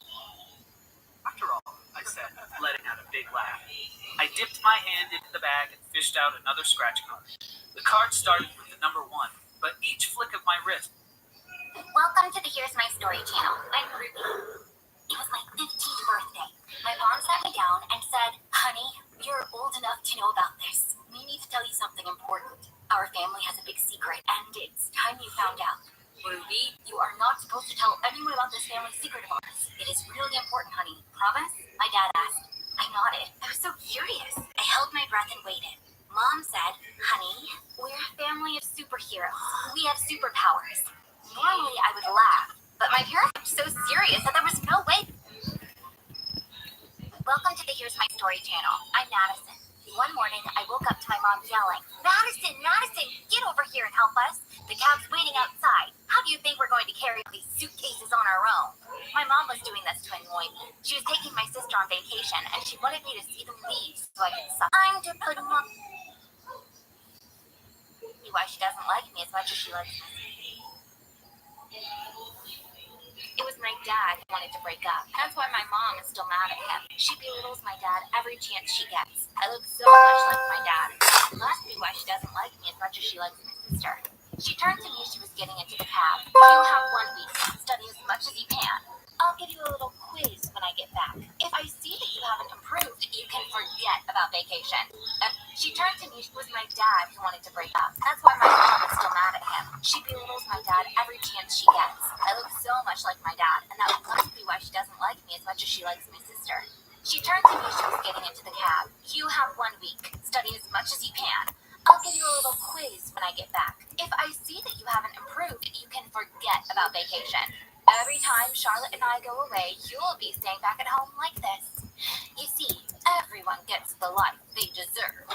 "After all," I said, letting out a big laugh. I dipped my hand into the bag and fished out another scratch card. The card started with the number 1, but each flick of my wrist. Welcome to the Here's My Story channel. I'm Ruby. It was my 15th birthday. My mom sat me down and said, "Honey, you're old enough to know about this. We need to tell you something important. Our family has a big secret, and it's time you found out. Ruby, you are not supposed to tell anyone about this family secret of ours. It is really important, honey. Promise?" My dad asked. I nodded. I was so curious. I held my breath and waited. Mom said, "Honey, we're a family of superheroes. We have superpowers." Normally, I would laugh, but my parents were so serious that there was no way. Welcome to the Here's My Story channel. I'm Madison. One morning, I woke up to my mom yelling, Madison, get over here and help us. The cab's waiting outside. How do you think we're going to carry these suitcases on our own?" My mom was doing this to annoy me. She was taking my sister on vacation, and she wanted me to see them leave so I could suck. I'm to put them up. See why she doesn't like me as much as she likes me. It was my dad who wanted to break up. That's why my mom is still mad at him. She belittles my dad every chance she gets. I look so much like my dad. Must be why she doesn't like me as much as she likes my sister. She turned to me as she was getting into the cab. "You have 1 week. Study as much as you can. I'll give you a little quiz when I get back. If I see that you haven't improved, you can forget about vacation." And she turned to me. It was my dad who wanted to break up. That's why my mom is still mad at him. She belittles my dad every chance she gets. I look so much like my dad, and that must be why she doesn't like me as much as she likes my sister. She turned to me as she was getting into the cab. "You have 1 week. Study as much as you can. I'll give you a little quiz when I get back. If I see that you haven't improved, you can forget about vacation. Every time Charlotte and I go away, you'll be staying back at home like this. You see, everyone gets the life they deserve."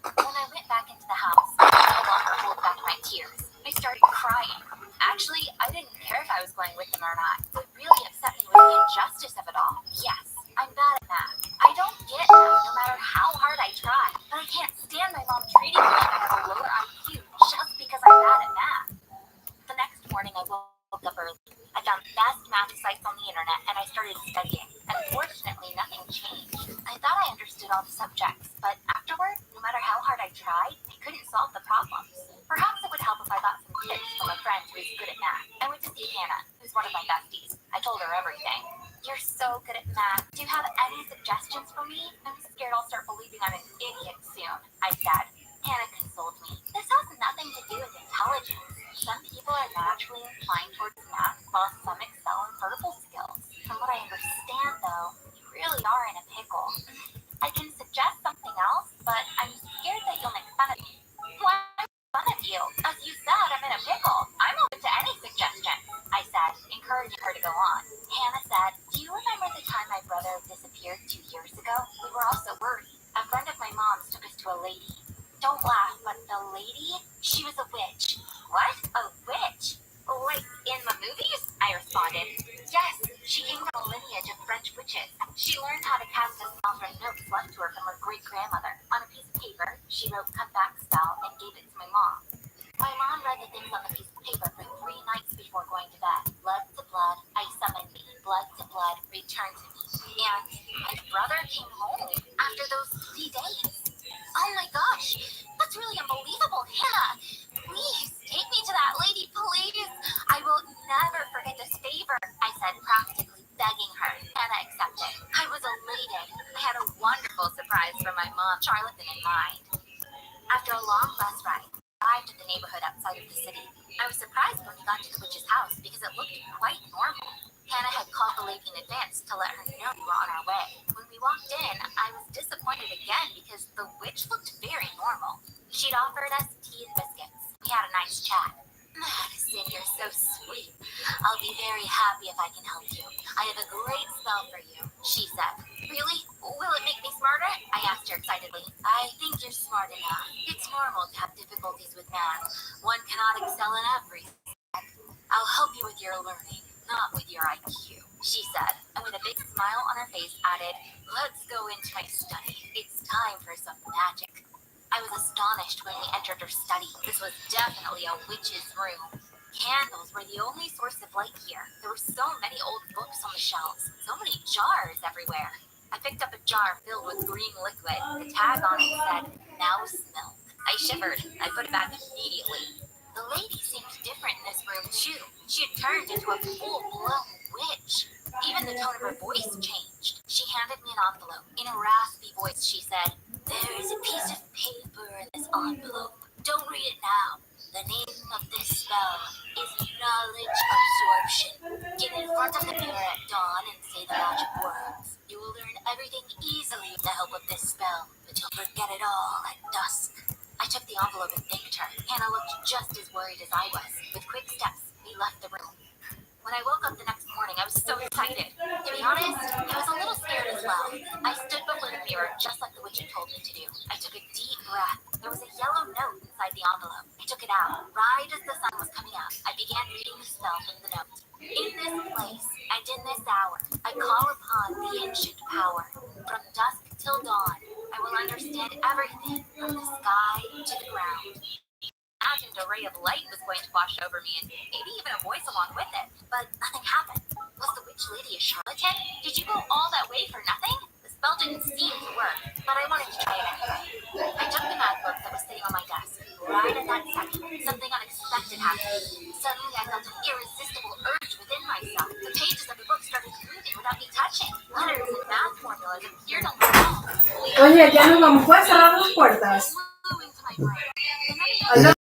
When I went back into the house, I could no longer hold back my tears. I started crying. Actually, I didn't care if I was going with them or not. What really upset me was the injustice of it all. Yes, I'm bad at math. I don't get math no matter how hard I try. But I can't stand my mom treating me like I have a lower IQ just because I'm bad at math. The next morning, I woke up early. I found the best math sites on the internet and I started studying. Unfortunately, nothing changed. I thought I understood all the subjects, but afterward, no matter how hard I tried, I couldn't solve the problems. Perhaps it would help if I got some tips from a friend who is good at math. I went to see Hannah, who's one of my besties. I told her everything. "You're so good at math. Do you have any suggestions for me? I'm scared I'll start believing I'm an idiot soon," I said. Hannah consoled me. "This has nothing to do with intelligence. Some people are naturally inclined towards math, while some excel in verbal skills. From what I understand, though, you really are in a pickle. I can suggest something else, but I'm scared that you'll make fun of me." "Why make fun of you? As you said, I'm in a pickle. I'm open to any suggestion," I said, encouraging her to go on. Hannah said, "Do you remember the time my brother disappeared 2 years ago? We were all so worried. A friend of my mom's took us to a lady. Don't laugh, but the lady? She was a witch." "What? A witch? Like in the movies?" I responded. "Yes, she came from a lineage of French witches. She learned how to cast a spell from notes left to her from her great-grandmother. On a piece of paper, she wrote 'Come back' spell and gave it to my mom. My mom read the things on the piece of paper for 3 nights before going to bed. Blood to blood, I summon thee. Blood to blood, And my brother came home after those 3 days. Oh my gosh, that's really unbelievable, Hannah. Please take me to that lady, please. I will never forget this favor, I said, practically begging her. Hannah accepted. I was elated. I had a wonderful surprise for my mom, Charlotte, in mind. After a long bus ride, we arrived at the neighborhood outside of the city. I was surprised when we got to the witch's house because it looked quite normal. Hannah had called the lady in advance to let her know we were on our way. When we walked in, I was disappointed again because the witch looked very normal. She'd offered us tea and biscuits. We had a nice chat. Madison, you're so sweet. I'll be very happy if I can help you. I have a great spell for you, she said. Really? Will it make me smarter? I asked her excitedly. I think you're smart enough. It's normal to have difficulties with math. One cannot excel in everything. I'll help you with your learning, not with your IQ, she said, and with a big smile on her face added, let's go into my study. It's time for some magic. I was astonished when we entered her study. This was definitely a witch's room. Candles were the only source of light here. There were so many old books on the shelves, so many jars everywhere. I picked up a jar filled with green liquid. The tag on it said, mouse milk. I shivered. I put it back immediately. The lady seemed different in this room, too. She had turned into a full-blown witch. Even the tone of her voice changed. She handed me an envelope. In a raspy voice, she said, there is a piece of paper in this envelope. Don't read it now. The name of this spell is knowledge absorption. Get in front of the mirror at dawn and say the magic words. You will learn everything easily with the help of this spell, but you'll forget it all at dusk. I took the envelope and thanked her. Hannah looked just as worried as I was. With quick steps, we left the room. When I woke up the next morning, I was so excited. To be honest, I was a little scared as well. I stood before the mirror just like the witch had told me to do. I took a deep breath. There was a yellow note inside the envelope. I took it out. Right as the sun was coming out, I began reading the spell from the note. In this place and in this hour, I call upon the ancient power. From dusk till dawn, I will understand everything from the sky to the ground. Imagined a ray of light was going to wash over me and maybe even a voice along with it, but nothing happened. Was the witch lady a charlatan? Did you go all that way for nothing? The spell didn't seem to work, but I wanted to try it anyway. I took the math book that was sitting on my desk. Right at that second, something unexpected happened. Suddenly, I felt an irresistible urge within myself. The pages of the book started moving without me touching. Letters and math formulas appeared on the wall. Oye, ya nos vamos. ¿Puedes cerrar las puertas? Flew into my brain. And then Aló.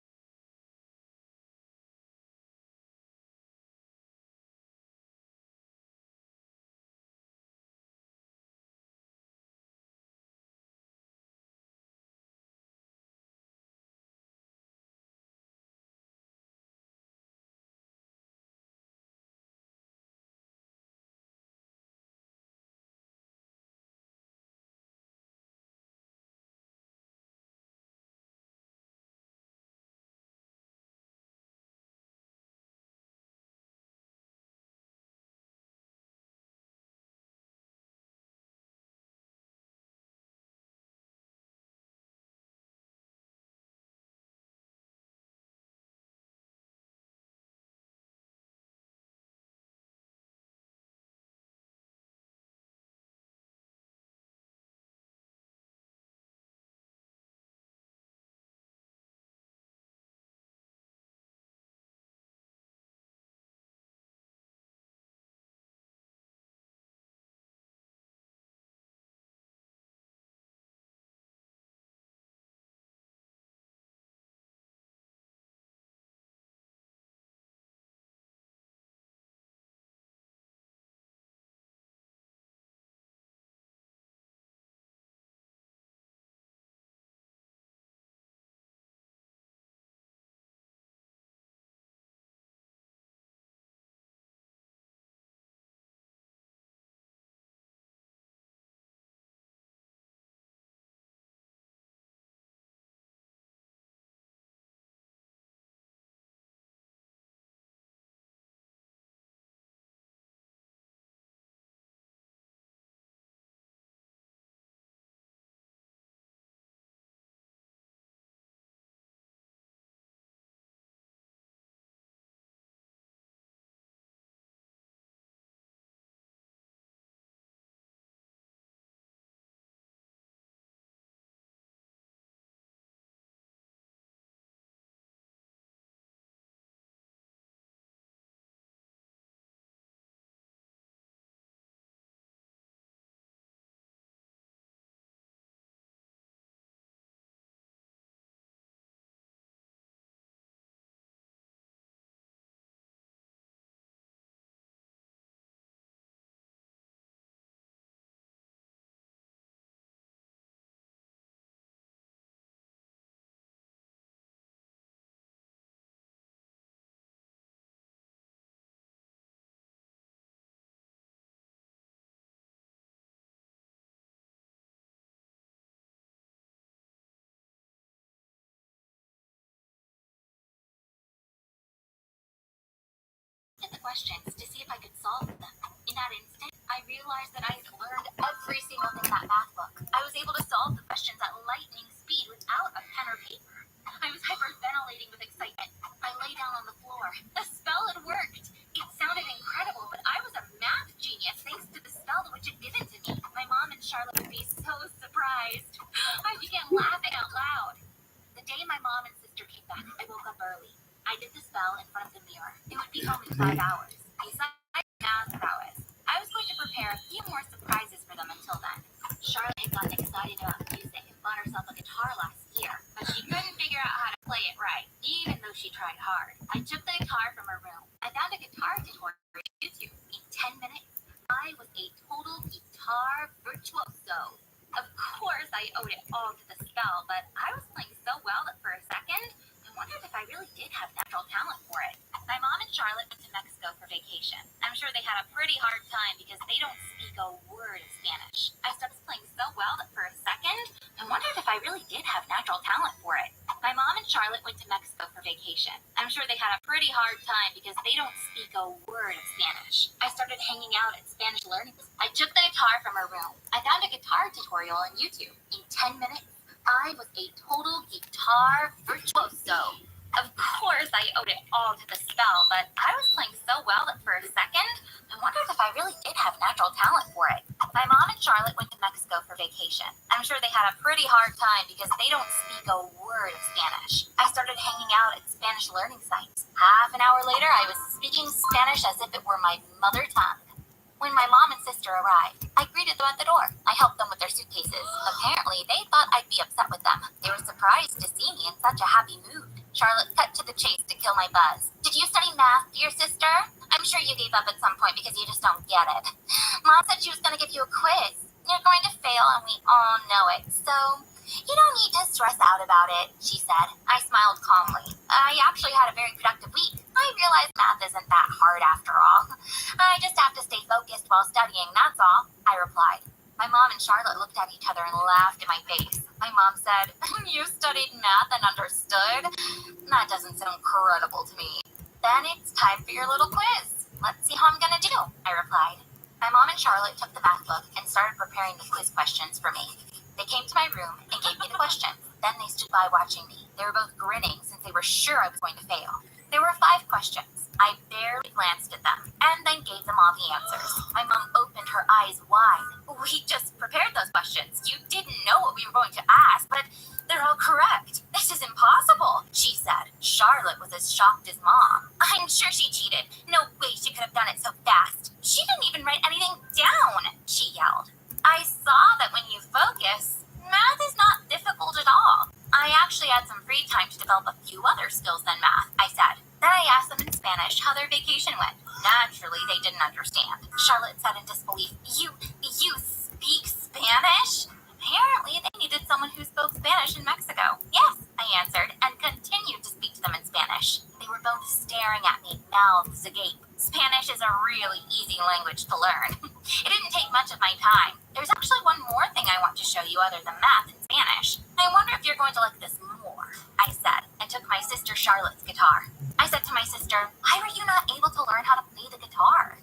questions to see if I could solve them. In that instant, I realized that I had learned every single thing in that math book. I was able to solve the questions at lightning speed without a pen or paper. I was hyperventilating with excitement. I lay down on the floor. The spell had worked. It sounded incredible, but I was a math genius thanks to the spell the witch had given to me. My mom and Charlotte would be so surprised. I began laughing out loud. The day my mom and sister came back, I woke up early. I did the spell in front of the mirror. It would be home in 5 hours. Besides math prowess, I was going to prepare a few more surprises for them until then. Charlotte had gotten excited about music and bought herself a guitar last year, but she couldn't figure out how to play it right, even though she tried hard. I took the guitar from her room. I found a guitar tutorial on YouTube. In 10 minutes, I was a total guitar virtuoso. Of course, I owed it all to the spell, but I was playing so well that for a second, I wondered if I really did have natural talent for it. My mom and Charlotte went to Mexico for vacation. I'm sure they had a pretty hard time because they don't speak a word of Spanish. I started playing so well that for a second, I wondered if I really did have natural talent for it. My mom and Charlotte went to Mexico for vacation. I'm sure they had a pretty hard time because they don't speak a word of Spanish. I started hanging out at Spanish learning. I took the guitar from her room. I found a guitar tutorial on YouTube. In 10 minutes, I was a total guitar virtuoso. Of course, I owed it all to the spell, but I was playing so well that for a second, I wondered if I really did have natural talent for it. My mom and Charlotte went to Mexico for vacation. I'm sure they had a pretty hard time because they don't speak a word of Spanish. I started hanging out at Spanish learning sites. Half an hour later, I was speaking Spanish as if it were my mother tongue. When my mom and sister arrived, I greeted them at the door. I helped them with their suitcases. Apparently, they thought I'd be upset with them. They were surprised to see me in such a happy mood. Charlotte cut to the chase to kill my buzz. Did you study math for your sister? I'm sure you gave up at some point because you just don't get it. Mom said she was going to give you a quiz. You're going to fail and we all know it, so you don't need to stress out about it, she said. I smiled calmly. I actually had a very productive week. I realized math isn't that hard after all. I just have to stay focused while studying, that's all, I replied. My mom and Charlotte looked at each other and laughed in my face. My mom said, "You studied math and understood? That doesn't sound credible to me." Then it's time for your little quiz. Let's see how I'm gonna do, I replied. My mom and Charlotte took the math book and started preparing the quiz questions for me. They came to my room and gave me the questions. Then they stood by watching me. They were both grinning since they were sure I was going to fail. There were 5 questions. I barely glanced at them and then gave them all the answers. My mom opened her eyes wide. "We just prepared those questions. You didn't know what we were going to ask, but they're all correct. This is impossible," she said. Charlotte was as shocked as Mom. "I'm sure she cheated. No way she could have done it so fast. She didn't even write anything down," she yelled. "I saw that when you focus, math is not difficult at all. I actually had some free time to develop a few other skills than math," I said. Then I asked them in Spanish how their vacation went. Naturally, they didn't understand. Charlotte said in disbelief, You speak Spanish?" Apparently, they needed someone who spoke Spanish in Mexico. "Yes," I answered, and continued to speak to them in Spanish. They were both staring at me, mouths agape. Spanish is a really easy language to learn. It didn't take much of my time. There's actually one more thing I want to show you other than math and Spanish. I wonder if you're going to like this more, I said, and took my sister Charlotte's guitar. I said to my sister, "Why were you not able to learn how to play the guitar?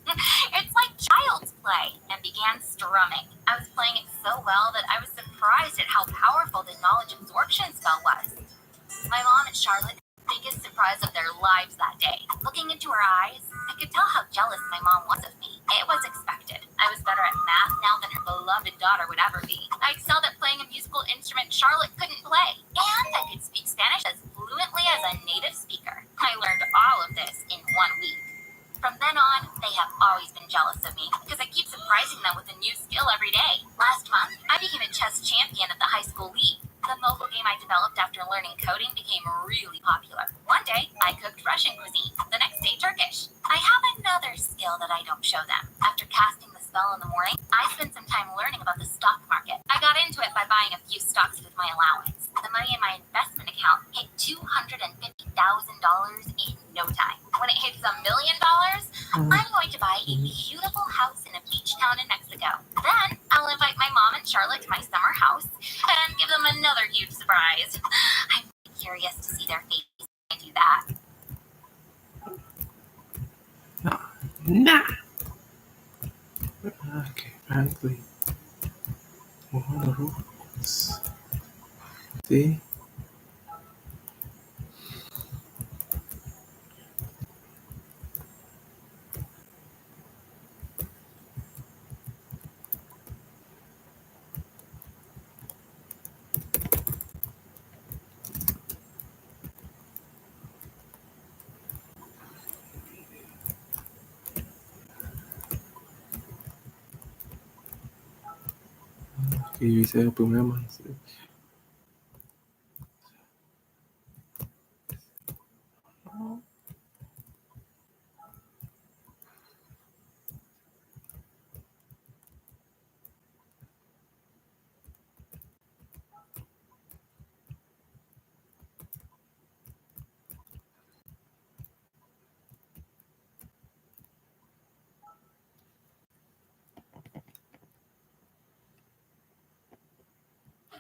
It's like child's play," and began strumming. I was playing it so well that I was surprised at how powerful the knowledge absorption spell was. My mom and Charlotte had the biggest surprise of their lives that day. Looking into her eyes, I could tell how jealous my mom was of me. It was expected. I was better at math now than her beloved daughter would ever be. I excelled at playing a musical instrument Charlotte couldn't play. And I could speak Spanish as fluently as a native speaker. I learned all of this in 1 week. From then on, they have always been jealous of me because I keep surprising them with a new skill every day. Last month, I became a chess champion at the high school league. The mobile game I developed after learning coding became really popular. One day, I cooked Russian cuisine. The next day, Turkish. I have another skill that I don't show them. After casting the spell in the morning, I spent some time learning about the stock market. I got into it by buying a few stocks with my allowance. The money in my investment account hit $250,000 in no time. When it hits $1 million, I'm going to buy a beautiful house in a beach town in Mexico. Then I'll invite my mom and Charlotte to my summer house and give them another huge surprise. I'm curious to see their faces when I do that. Nah. Okay, apparently. Jugando Roblox. Sí. Que yo hice el programa. Sí.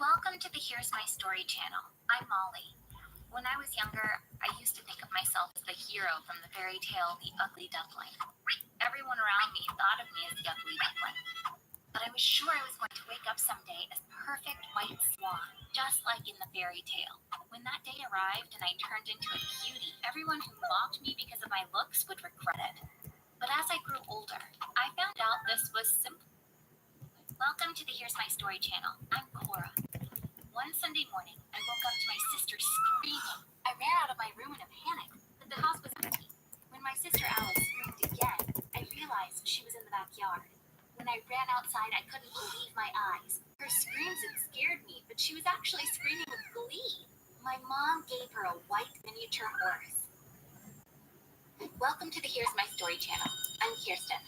Welcome to the Here's My Story channel. I'm Molly. When I was younger, I used to think of myself as the hero from the fairy tale The Ugly Duckling. Everyone around me thought of me as the ugly duckling. But I was sure I was going to wake up someday as perfect white swan, just like in the fairy tale. When that day arrived and I turned into a beauty, everyone who mocked me because of my looks would regret it. But as I grew older, I found out this was simple. Welcome to the Here's My Story channel. I'm Cora. One Sunday morning, I woke up to my sister screaming. I ran out of my room in a panic, but the house was empty. When my sister Alice screamed again, I realized she was in the backyard. When I ran outside, I couldn't believe my eyes. Her screams had scared me, but she was actually screaming with glee. My mom gave her a white miniature horse. Welcome to the Here's My Story channel. I'm Kirsten.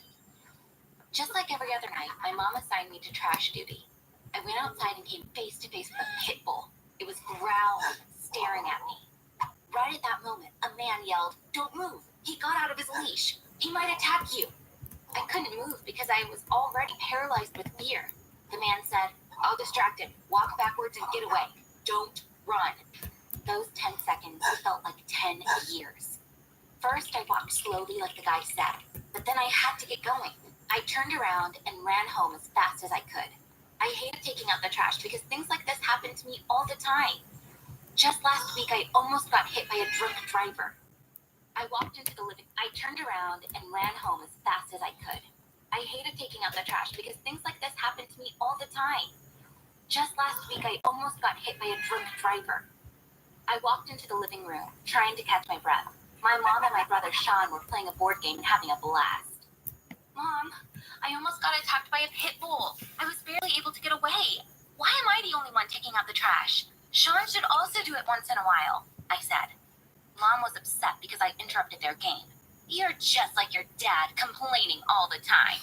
Just like every other night, my mom assigned me to trash duty. I went outside and came face to face with a pit bull. It was growling, staring at me. Right at that moment, a man yelled, "Don't move! He got out of his leash. He might attack you." I couldn't move because I was already paralyzed with fear. The man said, "I'll distract him. Walk backwards and get away. Don't run." Those 10 seconds felt like 10 years. First, I walked slowly like the guy said, but then I had to get going. I turned around and ran home as fast as I could. I hated taking out the trash because things like this happen to me all the time. Just last week, I almost got hit by a drunk driver. I turned around and ran home as fast as I could. I hated taking out the trash because things like this happen to me all the time. Just last week, I almost got hit by a drunk driver. I walked into the living room, trying to catch my breath. My mom and my brother Sean were playing a board game and having a blast. "Mom, I almost got attacked by a pit bull. I was barely able to get away. Why am I the only one taking out the trash? Sean should also do it once in a while," I said. Mom was upset because I interrupted their game. "You're just like your dad, complaining all the time,"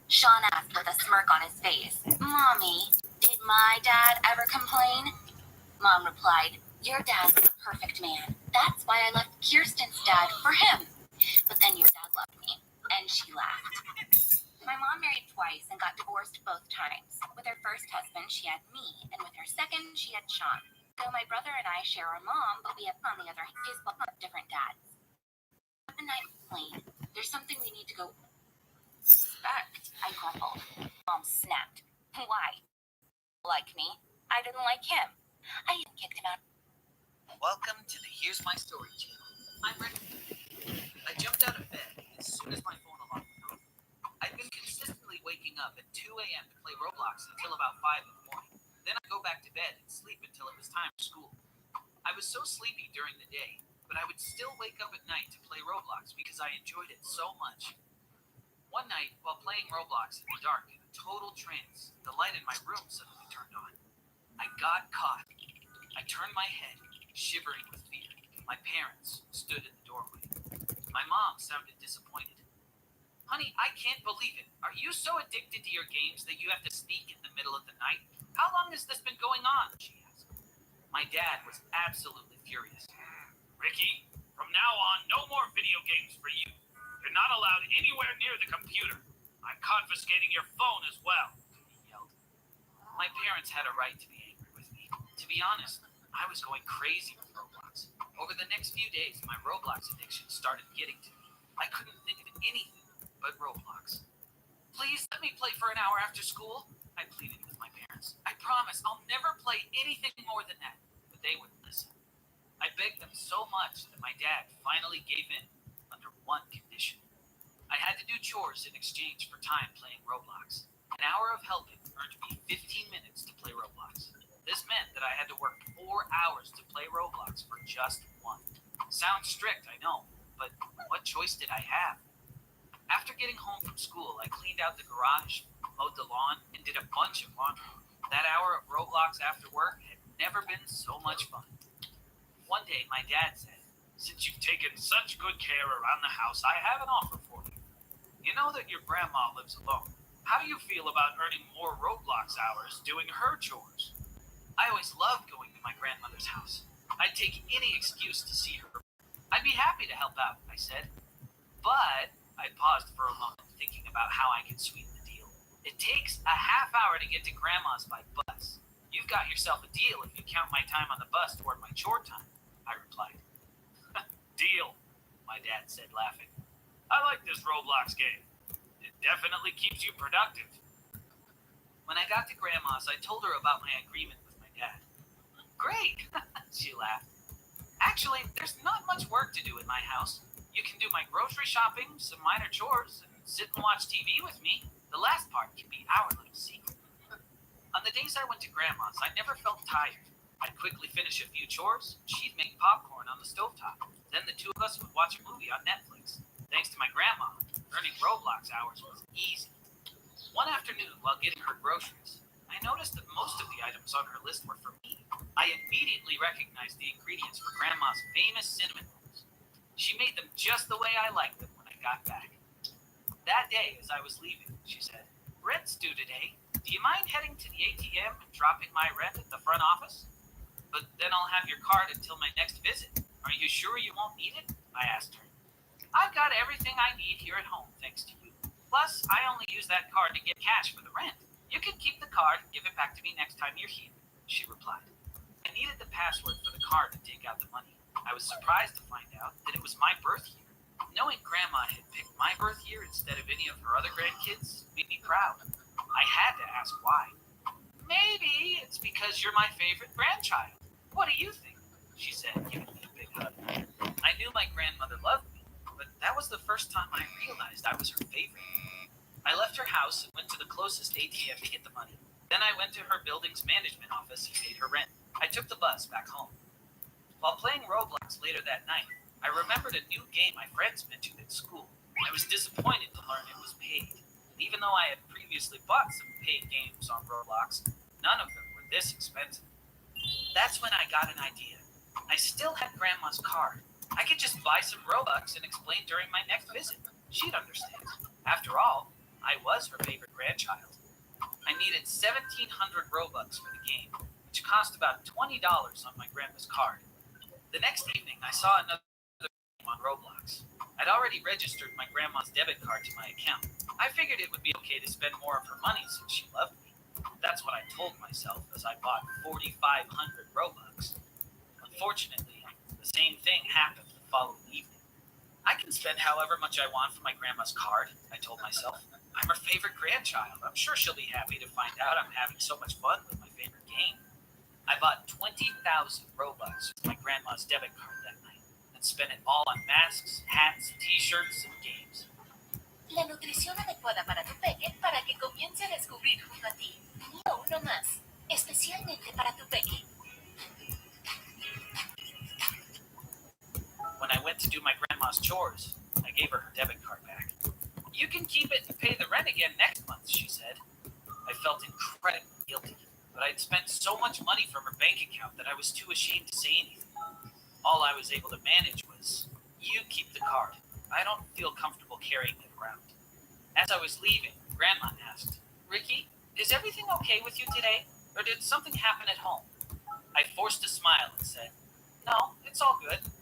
Sean asked with a smirk on his face. "Mommy, did my dad ever complain?" Mom replied, "Your dad was a perfect man. That's why I left Kirsten's dad for him. But then your dad loved me." And she laughed. My mom married twice and got divorced both times. With her first husband, she had me, and with her second, she had Sean. Though my brother and I share our mom, but we have, on the other hand, both different dads. The night plane. "There's something we need to go respect," I grumbled. Mom snapped. "Why? Like me? I didn't like him. I even kicked him out." Welcome to the Here's My Story channel. I'm Rick. I jumped out of bed as soon as my phone alarm went off. I've been consistently waking up at 2 a.m. to play Roblox until about 5 in the morning. Then I'd go back to bed and sleep until it was time for school. I was so sleepy during the day, but I would still wake up at night to play Roblox because I enjoyed it so much. One night, while playing Roblox in the dark in a total trance, the light in my room suddenly turned on. I got caught. I turned my head, shivering with fear. My parents stood in the doorway. My mom sounded disappointed. "Honey, I can't believe it. Are you so addicted to your games that you have to sneak in the middle of the night? How long has this been going on?" she asked. My dad was absolutely furious. Ricky, from now on, no more video games for you. You're not allowed anywhere near the computer. I'm confiscating your phone as well," he yelled. My parents had a right to be angry with me. To be honest, I was going crazy with Roblox. Over the next few days, my Roblox addiction started getting to me. I couldn't think of anything. but Roblox. Please let me play for an hour after school, I pleaded with my parents. I promise I'll never play anything more than that. But they wouldn't listen. I begged them so much that my dad finally gave in under one condition. I had to do chores in exchange for time playing Roblox. An hour of helping earned me 15 minutes to play Roblox. This meant that I had to work 4 hours to play Roblox for just one. Sounds strict, I know, but what choice did I have? After getting home from school, I cleaned out the garage, mowed the lawn, and did a bunch of laundry. That hour of Roblox after work had never been so much fun. One day, my dad said, "Since you've taken such good care around the house, I have an offer for you. You know that your grandma lives alone. How do you feel about earning more Roblox hours doing her chores?" I always loved going to my grandmother's house. I'd take any excuse to see her. I'd be happy to help out, I said. But I paused for a moment, thinking about how I could sweeten the deal. It takes a half hour to get to Grandma's by bus. You've got yourself a deal if you count my time on the bus toward my chore time, I replied. Deal, my dad said, laughing. I like this Roblox game. It definitely keeps you productive. When I got to Grandma's, I told her about my agreement with my dad. Great, she laughed. Actually, there's not much work to do in my house. You can do my grocery shopping, some minor chores, and sit and watch TV with me. The last part can be our little secret. On the days I went to Grandma's, I never felt tired. I'd quickly finish a few chores, she'd make popcorn on the stovetop. Then the two of us would watch a movie on Netflix. Thanks to my grandma, earning Roblox hours was easy. One afternoon, while getting her groceries, I noticed that most of the items on her list were for me. I immediately recognized the ingredients for Grandma's famous cinnamon rolls. She made them just the way I liked them when I got back. That day, as I was leaving, she said, "Rent's due today. Do you mind heading to the ATM and dropping my rent at the front office? But then I'll have your card until my next visit. Are you sure you won't need it?" I asked her. "I've got everything I need here at home, thanks to you. Plus, I only use that card to get cash for the rent. You can keep the card and give it back to me next time you're here," she replied. I needed the password for the card to take out the money. I was surprised to find out that it was my birth year. Knowing Grandma had picked my birth year instead of any of her other grandkids made me proud. I had to ask why. "Maybe it's because you're my favorite grandchild. What do you think?" she said, giving me a big hug. I knew my grandmother loved me, but that was the first time I realized I was her favorite. I left her house and went to the closest ATM to get the money. Then I went to her building's management office and paid her rent. I took the bus back home. While playing Roblox later that night, I remembered a new game my friends mentioned at school. I was disappointed to learn it was paid. Even though I had previously bought some paid games on Roblox, none of them were this expensive. That's when I got an idea. I still had Grandma's card. I could just buy some Robux and explain during my next visit. She'd understand. After all, I was her favorite grandchild. I needed 1,700 Robux for the game, which cost about $20 on my grandma's card. The next evening, I saw another game on Roblox. I'd already registered my grandma's debit card to my account. I figured it would be okay to spend more of her money since she loved me. That's what I told myself as I bought 4,500 Robux. Unfortunately, the same thing happened the following evening. I can spend however much I want for my grandma's card, I told myself. I'm her favorite grandchild. I'm sure she'll be happy to find out I'm having so much fun with my favorite game. I bought 20,000 Robux with my grandma's debit card that night and spent it all on masks, hats, t-shirts, and games. La nutrición adecuada para tu peque para que comience a descubrir junto a ti. No uno más, especialmente para tu peque. When I went to do my grandma's chores, I gave her her debit card back. "You can keep it and pay the rent again next month," she said. I felt incredibly guilty, but I'd spent so much money from her bank account that I was too ashamed to say anything. All I was able to manage was, "You keep the card. I don't feel comfortable carrying it around." As I was leaving, Grandma asked, "Ricky, is everything okay with you today? Or did something happen at home?" I forced a smile and said, "No, it's all good."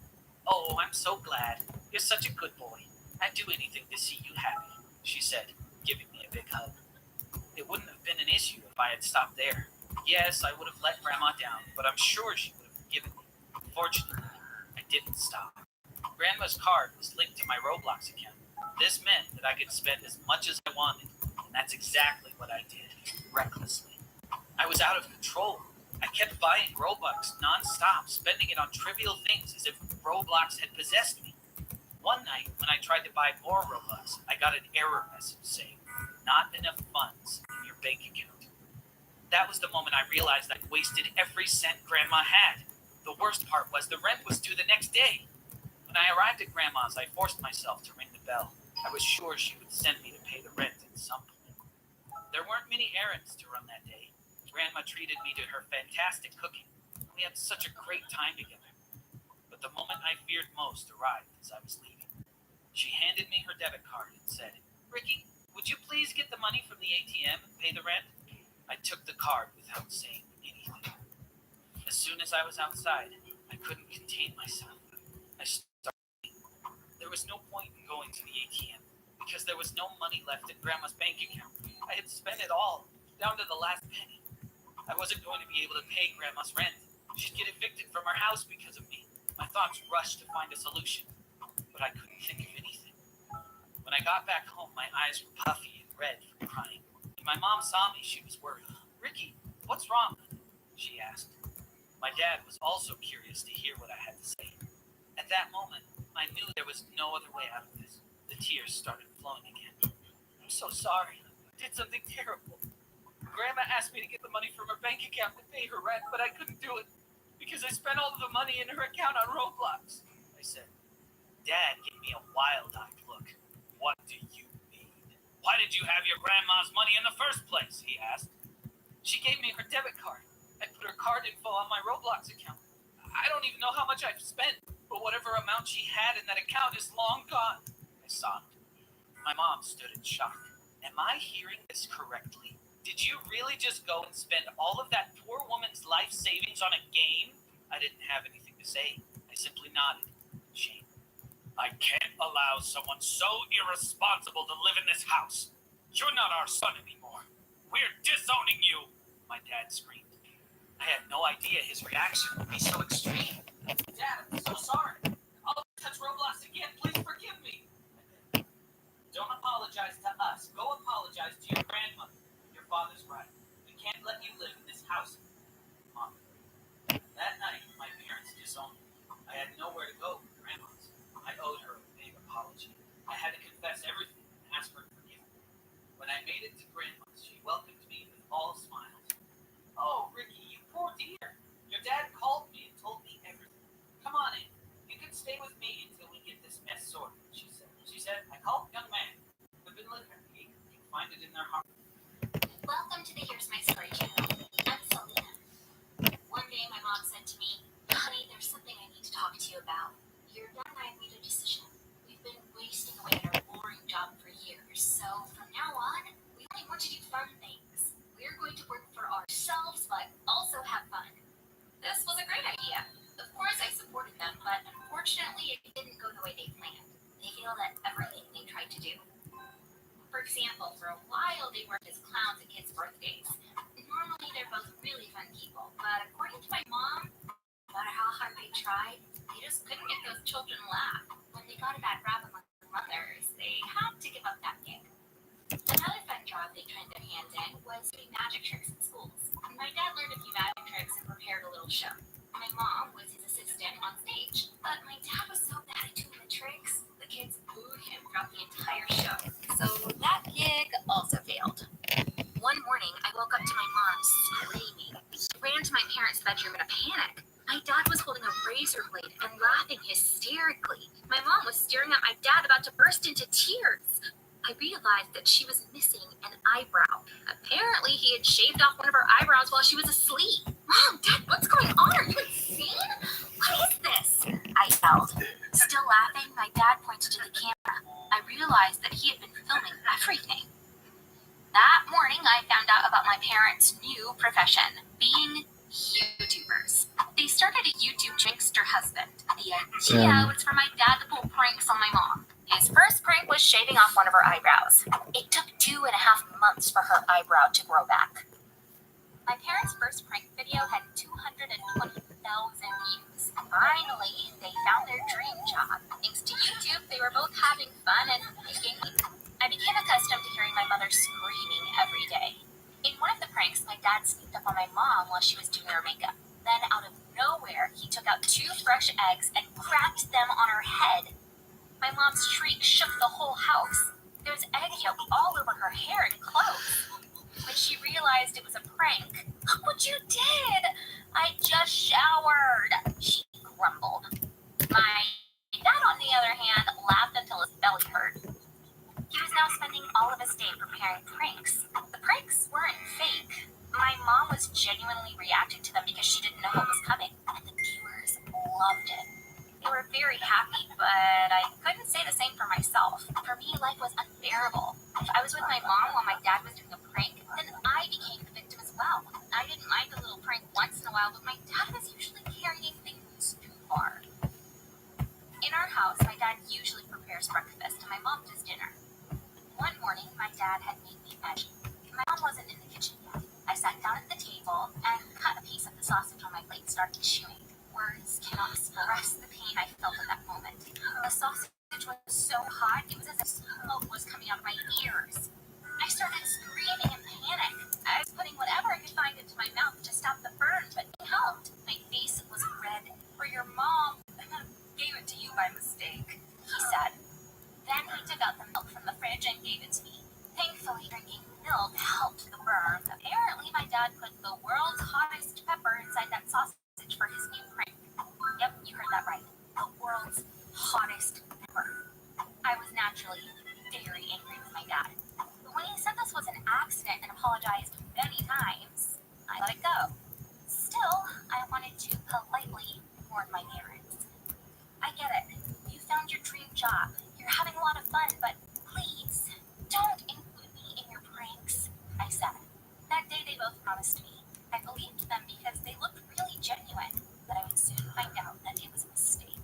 "Oh, I'm so glad. You're such a good boy. I'd do anything to see you happy," she said, giving me a big hug. It wouldn't have been an issue if I had stopped there. Yes, I would have let Grandma down, but I'm sure she would have forgiven me. Fortunately, I didn't stop. Grandma's card was linked to my Roblox account. This meant that I could spend as much as I wanted, and that's exactly what I did, recklessly. I was out of control. I kept buying Robux non-stop, spending it on trivial things as if Roblox had possessed me. One night, when I tried to buy more Robux, I got an error message saying, "Not enough funds in your bank account." That was the moment I realized I'd wasted every cent Grandma had. The worst part was the rent was due the next day. When I arrived at Grandma's, I forced myself to ring the bell. I was sure she would send me to pay the rent at some point. There weren't many errands to run that day. Grandma treated me to her fantastic cooking, and we had such a great time together. But the moment I feared most arrived as I was leaving. She handed me her debit card and said, "Ricky, would you please get the money from the ATM and pay the rent?" I took the card without saying anything. As soon as I was outside, I couldn't contain myself. I started. There was no point in going to the ATM because there was no money left in Grandma's bank account. I had spent it all, down to the last penny. I wasn't going to be able to pay Grandma's rent. She'd get evicted from her house because of me. My thoughts rushed to find a solution, but I couldn't think of anything. When I got back home, my eyes were puffy and red from crying. When my mom saw me, she was worried. "Ricky, what's wrong?" she asked. My dad was also curious to hear what I had to say. At that moment, I knew there was no other way out of this. The tears started flowing again. "I'm so sorry. I did something terrible. Grandma asked me to get the money from her bank account to pay her rent, but I couldn't do it because I spent all of the money in her account on Roblox," I said. Dad gave me a wild-eyed look. "What do you mean? Why did you have your grandma's money in the first place?" he asked. "She gave me her debit card. I put her card info on my Roblox account. I don't even know how much I've spent, but whatever amount she had in that account is long gone," I sobbed. My mom stood in shock. "Am I hearing this correctly? Did you really just go and spend all of that poor woman's life savings on a game?" I didn't have anything to say. I simply nodded in shame. "I can't allow someone so irresponsible to live in this house. You're not our son anymore. We're disowning you," my dad screamed. I had no idea his reaction would be so extreme. "Dad, I'm so sorry. I'll touch Roblox again. Please forgive me." "Don't apologize to us. Go apologize to your grandmother. Your father's right. We can't let you live in this house," Mom. That night, my parents disowned me. I had nowhere to go with Grandma's. I owed her a big apology. I had to confess everything and ask her to forgive me. When I made it to Grandma's, she welcomed me with all smiles. "Oh, Ricky, you poor dear. Your dad called me and told me everything. Come on in. You can stay with me until we get this mess sorted," she said. "I called a young man. We've been living at the You can find it in their heart." Welcome to the Here's My Story channel. I'm Selena. One day my mom said to me, "Honey, there's something I need to talk to you about. Your dad and I have made a decision. We've been wasting away at our boring job for years, so from now on, we only want to do fun things. We're going to work for ourselves, but also have fun." This was a great idea. Of course, I supported them, but unfortunately, it didn't go the way they planned. They failed at everything they tried to do. For example, for a while, they worked as clowns at kids' birthdays. Normally, they're both really fun people, but according to my mom, no matter how hard they tried, they just couldn't get those children to laugh. When they got a bad rap among mothers, they had to give up that gig. Another fun job they tried their hands in was doing magic tricks in schools. My dad learned a few magic tricks and prepared a little show. My mom was his assistant on stage, but my dad was so bad at doing the tricks, the kids booed him throughout the entire show. So that gig also failed. One morning, I woke up to my mom screaming. I ran to my parents' bedroom in a panic. My dad was holding a razor blade and laughing hysterically. My mom was staring at my dad, about to burst into tears. I realized that she was missing an eyebrow. Apparently, he had shaved off one of her eyebrows while she was asleep. "Mom, Dad, what's going on? Are you insane? What is this?" I yelled. Still laughing, my dad pointed to the camera. I realized that he had been filming everything. That morning, I found out about my parents' new profession, being YouTubers. They started a YouTube trickster husband. The idea was for my dad to pull pranks on my mom. His first prank was shaving off one of her eyebrows. It took 2.5 months for her eyebrow to grow back. My parents' first prank video had 220,000 views. Finally, they found their dream job. Thanks to YouTube, they were both having fun and making. I became accustomed to hearing my mother screaming every day. In one of the pranks, my dad sneaked up on my mom while she was doing her makeup. Then, out of nowhere, he took out 2 fresh eggs and cracked them on her head. My mom's shriek shook the whole house. There was egg yolk all over her hair and clothes. When she realized it was a prank, "Look what you did! I just showered," she grumbled. My dad, on the other hand, laughed until his belly hurt. He was now spending all of his day preparing pranks. The pranks weren't fake. My mom was genuinely reacting to them because she didn't know what was coming, and the viewers loved it. They were very happy, but I couldn't say the same for myself. For me, life was unbearable. If I was with my mom while my dad was doing a prank, then I became the victim as well. I didn't mind a little prank once in a while, but my dad was usually carrying things too far. In our house, my dad usually prepares breakfast, and my mom does dinner. One morning, my dad had made me veggie. My mom wasn't in the kitchen yet. I sat down at the table and cut a piece of the sausage on my plate and started chewing. Words cannot express the pain I felt at that moment. The sausage was so hot, it was as if smoke was coming out of my ears. I started screaming in panic. I was putting whatever I could find into my mouth to stop the burn, but it helped. My face was red. "For your mom gave it to you by mistake," he said. Then he took out the milk from the fridge and gave it to me. Thankfully, drinking milk helped the burn. Apparently, my dad put the world's hottest pepper inside that sausage for his new prank. Yep, you heard that right. The world's hottest pepper. I was naturally very angry with my dad. But when he said this was an accident and apologized many times, I let it go. Still, I wanted to politely warn my parents. "I get it. You found your dream job. You're having a lot of fun, but please, don't include me in your pranks," I said. That day they both promised me. I believed them because they looked really genuine, but I would soon find out that it was a mistake.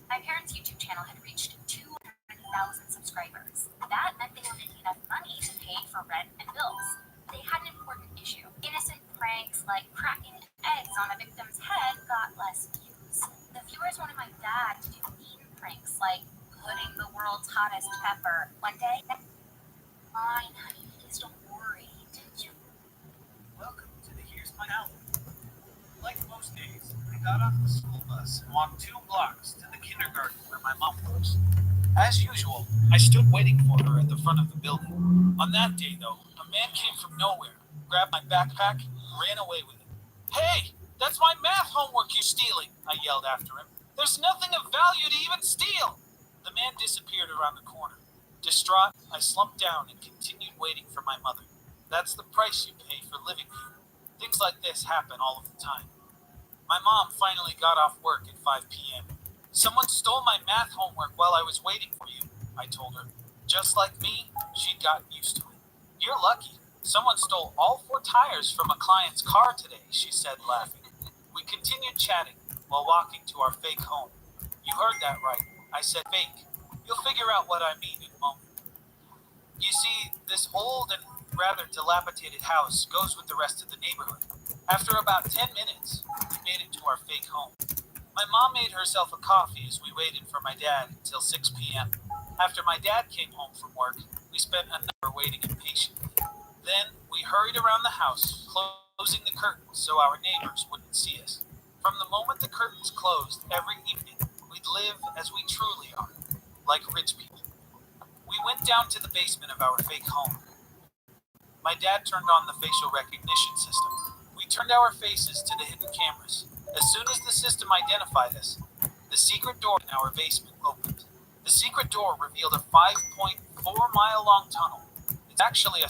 My parents' YouTube channel had reached 200,000 subscribers. That meant they were making enough money to pay for rent and bills. They had an important issue. Innocent pranks like cracking eggs on a victim's head got less views. The viewers wanted my dad to do mean pranks like putting the world's hottest pepper. One day, "Fine, honey, please don't worry, did you?" Welcome to the Here's My Album. Like most days, I got off the school bus and walked 2 blocks to the kindergarten where my mom works. As usual, I stood waiting for her at the front of the building. On that day, though, a man came from nowhere, grabbed my backpack, and ran away with it. "Hey, that's my math homework you're stealing," I yelled after him. "There's nothing of value to even steal." The man disappeared around the corner. Distraught, I slumped down and continued waiting for my mother. That's the price you pay for living here. Things like this happen all of the time. My mom finally got off work at 5 p.m. "Someone stole my math homework while I was waiting for you," I told her. Just like me, she'd gotten used to it. "You're lucky. Someone stole all 4 tires from a client's car today," she said, laughing. We continued chatting while walking to our fake home. "You heard that right. I said fake. You'll figure out what I mean in a moment." You see, this old and rather dilapidated house goes with the rest of the neighborhood. After about 10 minutes, we made it to our fake home. My mom made herself a coffee as we waited for my dad until 6 p.m. After my dad came home from work, we spent an hour waiting impatiently. Then we hurried around the house, closing the curtains so our neighbors wouldn't see us. From the moment the curtains closed every evening, we'd live as we truly are, like rich people. We went down to the basement of our fake home. My dad turned on the facial recognition system. We turned our faces to the hidden cameras. As soon as the system identified us, the secret door in our basement opened. The secret door revealed a 5.4-mile long tunnel. It's actually a